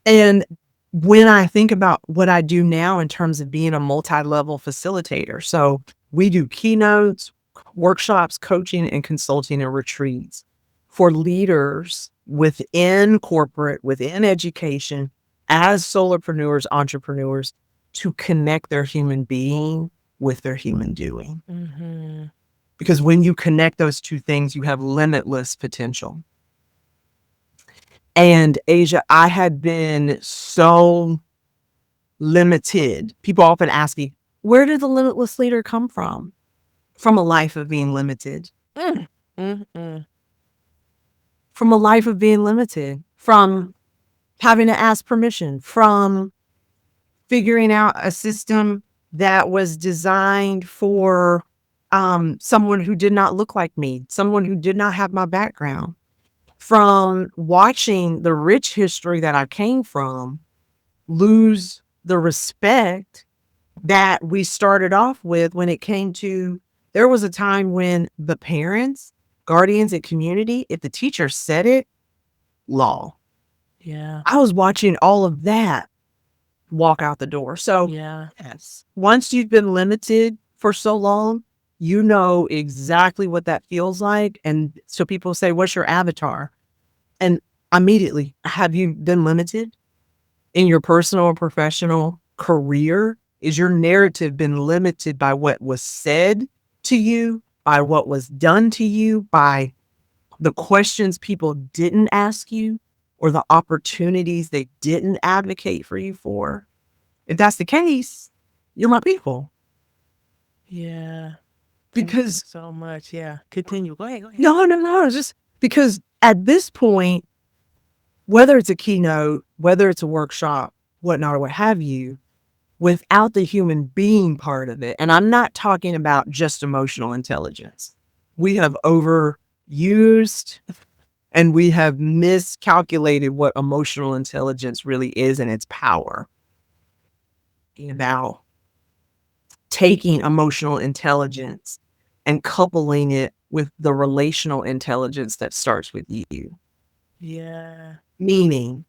And when I think about what I do now in terms of being a multi-level facilitator, so we do keynotes, workshops, coaching, and consulting and retreats for leaders within corporate, within education, as solopreneurs, entrepreneurs, to connect their human being with their human doing. Mm-hmm. Because when you connect those two things, you have limitless potential. And Asia, I had been so limited. People often ask me, where did the limitless leader come from? From a life of being limited. Mm-mm. From a life of being limited. From having to ask permission. From figuring out a system that was designed for someone who did not look like me, someone who did not have my background. From watching the rich history that I came from lose the respect that we started off with when it came to, there was a time when the parents, guardians, and community, if the teacher said it, law. Yeah. I was watching all of that walk out the door. So Yeah. yes, once you've been limited for so long, you know exactly what that feels like. And so people say, what's your avatar? And immediately, have you been limited in your personal or professional career? Is your narrative been limited by what was said to you, by what was done to you, by the questions people didn't ask you, or the opportunities they didn't advocate for you for? If that's the case, you're my people. Yeah. Because so much. Yeah. Continue. Go ahead. Go ahead. no. It's just because at this point, whether it's a keynote, whether it's a workshop, whatnot, or what have you, without the human being part of it, and I'm not talking about just emotional intelligence. We have overused and we have miscalculated what emotional intelligence really is and its power. About taking emotional intelligence and coupling it with the relational intelligence that starts with you. Yeah. Meaning,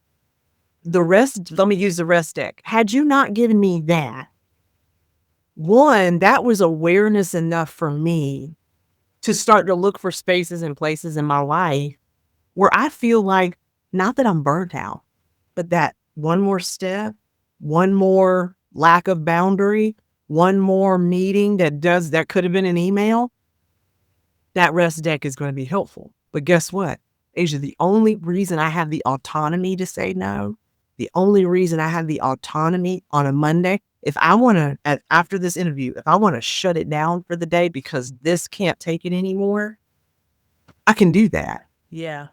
the rest, let me use the rest deck. Had you not given me that, one, that was awareness enough for me to start to look for spaces and places in my life where I feel like, not that I'm burnt out, but that one more step, one more lack of boundary, one more meeting that could have been an email, that rest deck is going to be helpful. But guess what? Asia, the only reason I have the autonomy to say no, the only reason I have the autonomy on a Monday, if I want to, after this interview, if I want to shut it down for the day because this can't take it anymore, I can do that. Yeah.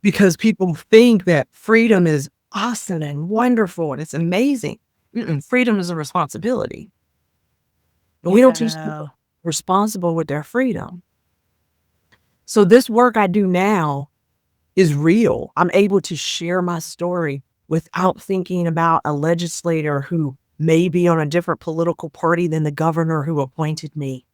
Because people think that freedom is awesome and wonderful and it's amazing. Freedom is a responsibility. And we don't teach people responsible with their freedom. So this work I do now is real. I'm able to share my story without thinking about a legislator who may be on a different political party than the governor who appointed me.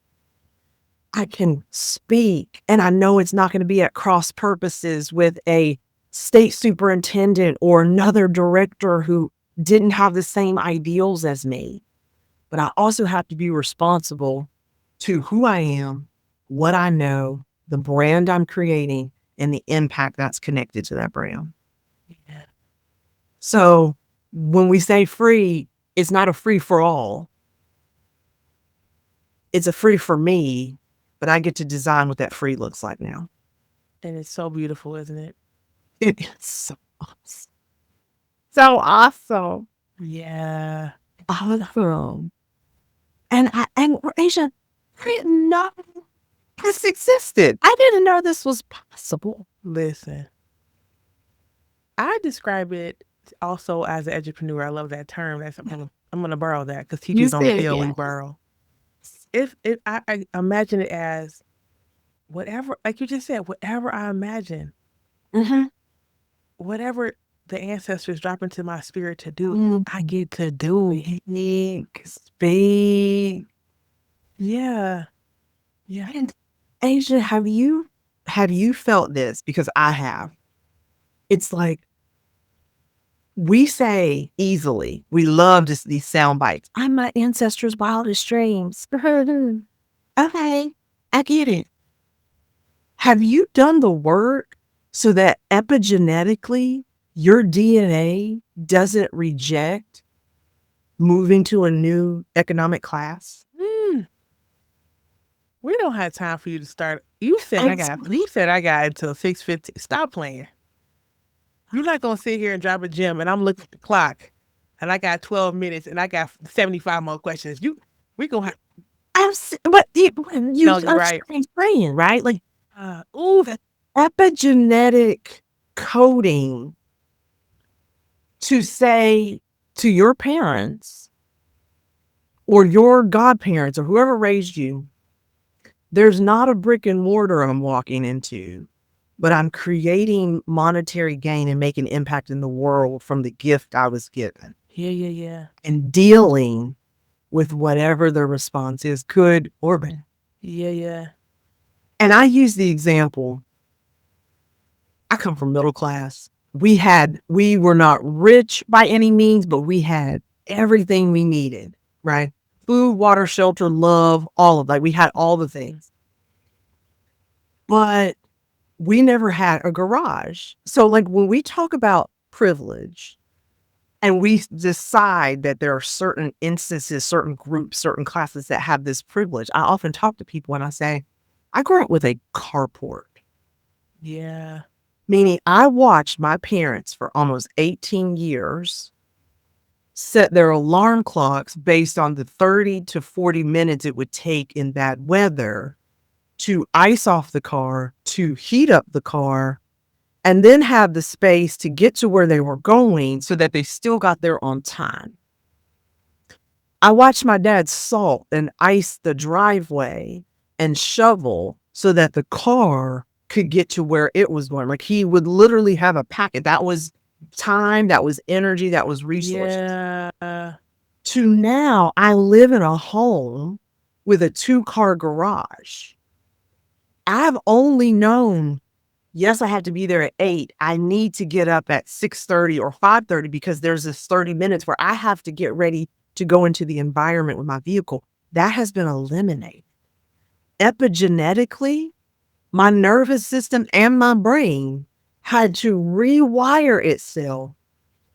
I can speak, and I know it's not going to be at cross purposes with a state superintendent or another director who didn't have the same ideals as me. But I also have to be responsible to who I am, what I know, the brand I'm creating, and the impact that's connected to that brand. Yeah. So when we say free, it's not a free for all. It's a free for me, but I get to design what that free looks like now. And it's so beautiful, isn't it? It is so awesome. So awesome. Yeah. Awesome. And Asia, I didn't know this existed. I didn't know this was possible. Listen, I describe it also as an entrepreneur. I love that term. I'm gonna borrow that because teachers don't feel we borrow. If I imagine it as whatever, like you just said, whatever I imagine, whatever the ancestors drop into my spirit to do, I get to do. Speak. Yeah. Yeah. And Asia, have you felt this? Because I have. It's like we say easily, we love these sound bites. I'm my ancestors' wildest dreams. Okay, I get it. Have you done the work so that epigenetically your DNA doesn't reject moving to a new economic class? We don't have time for you to start. You said I got until 6:15. Stop playing. You're not gonna sit here and drop a gem and I'm looking at the clock and I got 12 minutes and I got 75 more questions. We gonna have but you no, you're right. Praying, right? Like the epigenetic coding to say to your parents or your godparents or whoever raised you, there's not a brick and mortar I'm walking into, but I'm creating monetary gain and making impact in the world from the gift I was given. Yeah. And dealing with whatever the response is, good or bad. Yeah. And I use the example, I come from middle class. We were not rich by any means, but we had everything we needed, right? Food, water, shelter, love, all of that. We had all the things. But we never had a garage. So like when we talk about privilege and we decide that there are certain instances, certain groups, certain classes that have this privilege, I often talk to people and I say, I grew up with a carport. Yeah. Meaning I watched my parents for almost 18 years set their alarm clocks based on the 30 to 40 minutes it would take in bad weather to ice off the car, to heat up the car, and then have the space to get to where they were going so that they still got there on time. I watched my dad salt and ice the driveway and shovel so that the car could get to where it was going. Like he would literally have a packet. That was time, that was energy, that was resources. Yeah. To now, I live in a home with a 2-car garage. I've only known, yes, I have to be there at 8. I need to get up at 6:30 or 5:30 because there's this 30 minutes where I have to get ready to go into the environment with my vehicle. That has been eliminated. Epigenetically, my nervous system and my brain had to rewire itself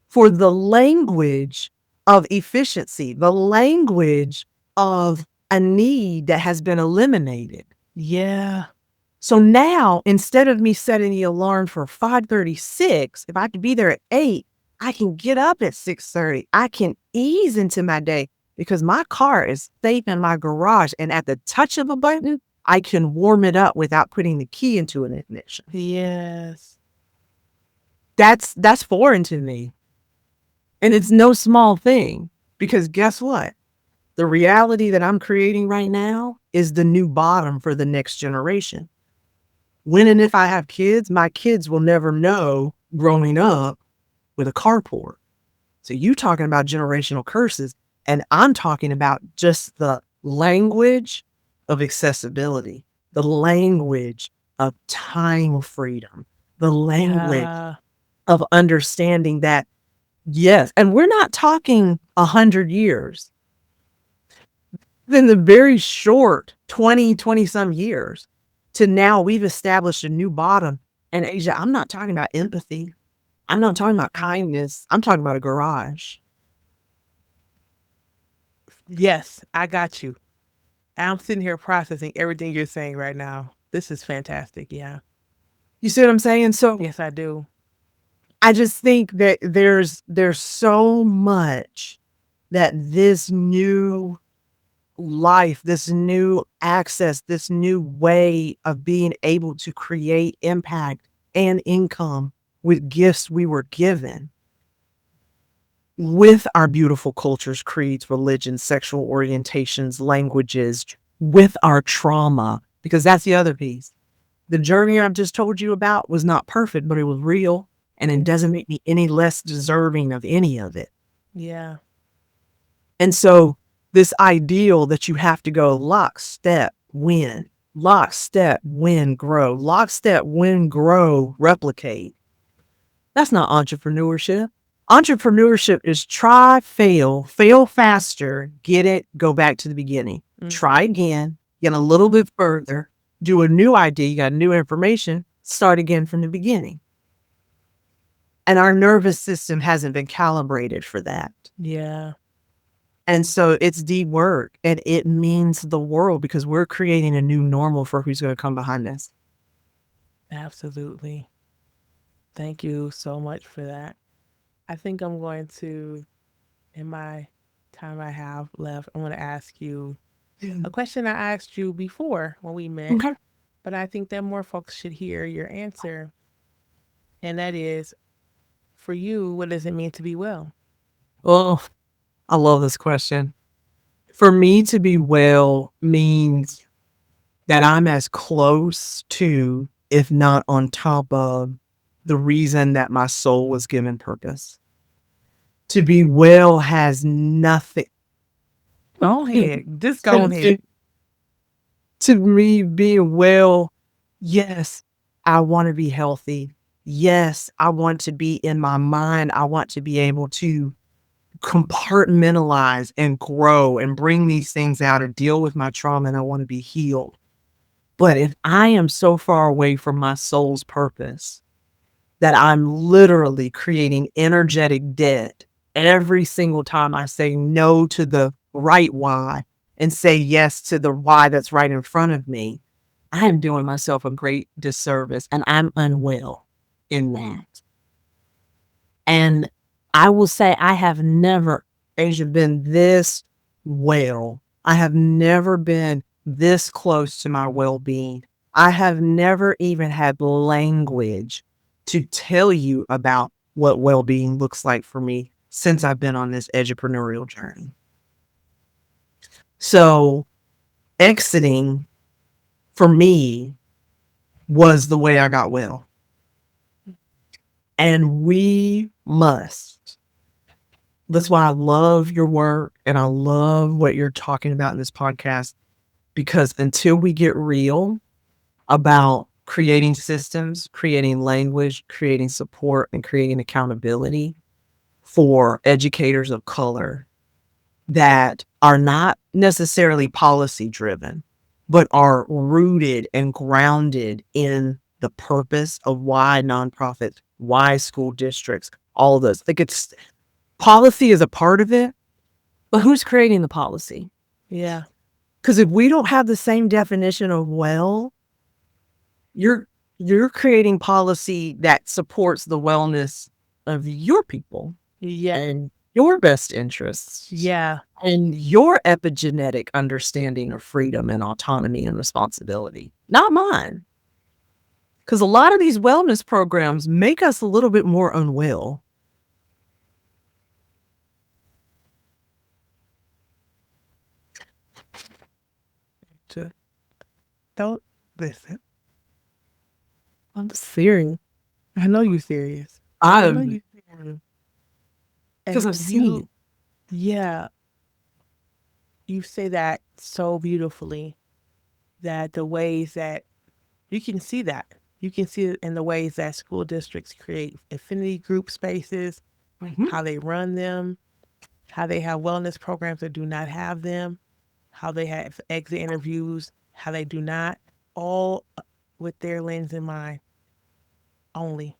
for the language of efficiency, the language of a need that has been eliminated. Yeah. So now, instead of me setting the alarm for 5:36, if I could be there at 8, I can get up at 6:30. I can ease into my day because my car is safe in my garage. And at the touch of a button, I can warm it up without putting the key into an ignition. Yes. That's foreign to me. And it's no small thing, because guess what? The reality that I'm creating right now is the new bottom for the next generation. When and if I have kids, my kids will never know growing up with a carport. So you talking about generational curses, and I'm talking about just the language of accessibility, the language of time freedom, the language Yeah. of understanding that, yes, and we're not talking 100 years. In the very short 20 some years to now, we've established a new bottom. And Asia, I'm not talking about empathy. I'm not talking about kindness. I'm talking about a garage. Yes, I got you. I'm sitting here processing everything you're saying right now. This is fantastic. Yeah. You see what I'm saying? So Yes, I do. I just think that there's so much that this new life, this new access, this new way of being able to create impact and income with gifts we were given, with our beautiful cultures, creeds, religions, sexual orientations, languages, with our trauma, because that's the other piece. The journey I've just told you about was not perfect, but it was real, and it doesn't make me any less deserving of any of it. Yeah. And so this ideal that you have to go lockstep, win, grow, lockstep, win, grow, replicate. That's not entrepreneurship. Entrepreneurship is try, fail faster, get it, go back to the beginning. Try again, get a little bit further, do a new idea, you got new information, start again from the beginning. And our nervous system hasn't been calibrated for that. Yeah. And so it's deep work, and it means the world, because we're creating a new normal for who's going to come behind us. Absolutely. Thank you so much for that. I think I'm going to, in my time I have left, I'm going to ask you a question I asked you before when we met, Okay. but I think that more folks should hear your answer. And that is, for you, what does it mean to be well? Oh, I love this question. For me, to be well means that I'm as close to, if not on top of, the reason that my soul was given purpose. To be well has nothing. Go ahead. Just go ahead. To me, being well, yes, I want to be healthy. Yes, I want to be in my mind. I want to be able to compartmentalize and grow and bring these things out and deal with my trauma, and I want to be healed. But if I am so far away from my soul's purpose that I'm literally creating energetic debt every single time I say no to the right why and say yes to the why that's right in front of me, I am doing myself a great disservice, and I'm unwell in that. And I will say, I have never, Asia, been this well. I have never been this close to my well-being. I have never even had language to tell you about what well-being looks like for me since I've been on this entrepreneurial journey. So exiting for me was the way I got well. And we must. That's why I love your work, and I love what you're talking about in this podcast, because until we get real about creating systems, creating language, creating support, and creating accountability for educators of color that are not necessarily policy driven, but are rooted and grounded in the purpose of why nonprofits, why school districts, all of those. Like, it's policy is a part of it, but who's creating the policy? Yeah. Because if we don't have the same definition of well, You're you're creating policy that supports the wellness of your people Yeah. and your best interests Yeah. and your epigenetic understanding of freedom and autonomy and responsibility, not mine. Because a lot of these wellness programs make us a little bit more unwell. Just don't listen. I'm serious. I know you're serious. I know I'm you're serious. because And I've seen it. yeah, you say that so beautifully that the ways that you can see that. You can see it in the ways that school districts create affinity group spaces, Mhm. how they run them, how they have wellness programs that do not have them, how they have exit interviews, how they do not, all with their lens in mind only,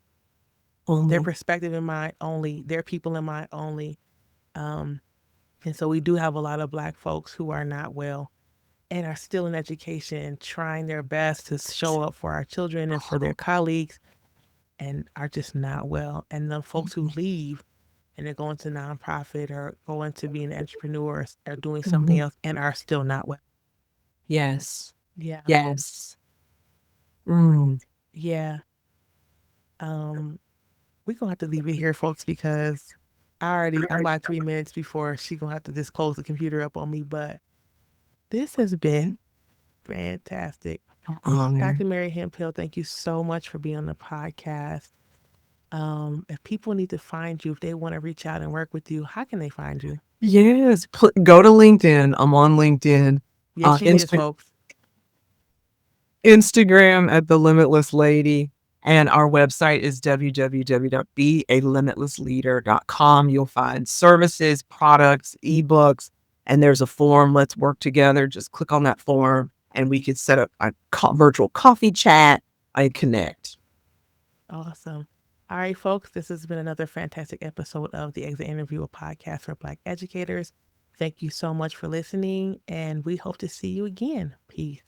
their Only. perspective in mind only, their people in mind only. Um, and so we do have a lot of Black folks who are not well and are still in education, trying their best to show up for our children and for their colleagues, and are just not well. And the folks who leave and they're going to nonprofit or going to being entrepreneurs or doing something Mhm. else and are still not well. Yes. Yeah. Yes. Mm. Yeah. Um, we're gonna have to leave it here, folks, because I'm about 3 minutes before she gonna have to just close the computer up on me. But this has been fantastic. Dr. Mary Hemphill, thank you so much for being on the podcast. If people need to find you, if they want to reach out and work with you, how can they find you? Yes. Go to LinkedIn. I'm on LinkedIn. Yes, she is, folks. Instagram at The Limitless Lady. And our website is www.bealimitlessleader.com. You'll find services, products, ebooks, and there's a form. Let's work together. Just click on that form and we could set up a virtual coffee chat and connect. Awesome. All right, folks, this has been another fantastic episode of the Exit Interview, a podcast for Black educators. Thank you so much for listening, and we hope to see you again. Peace.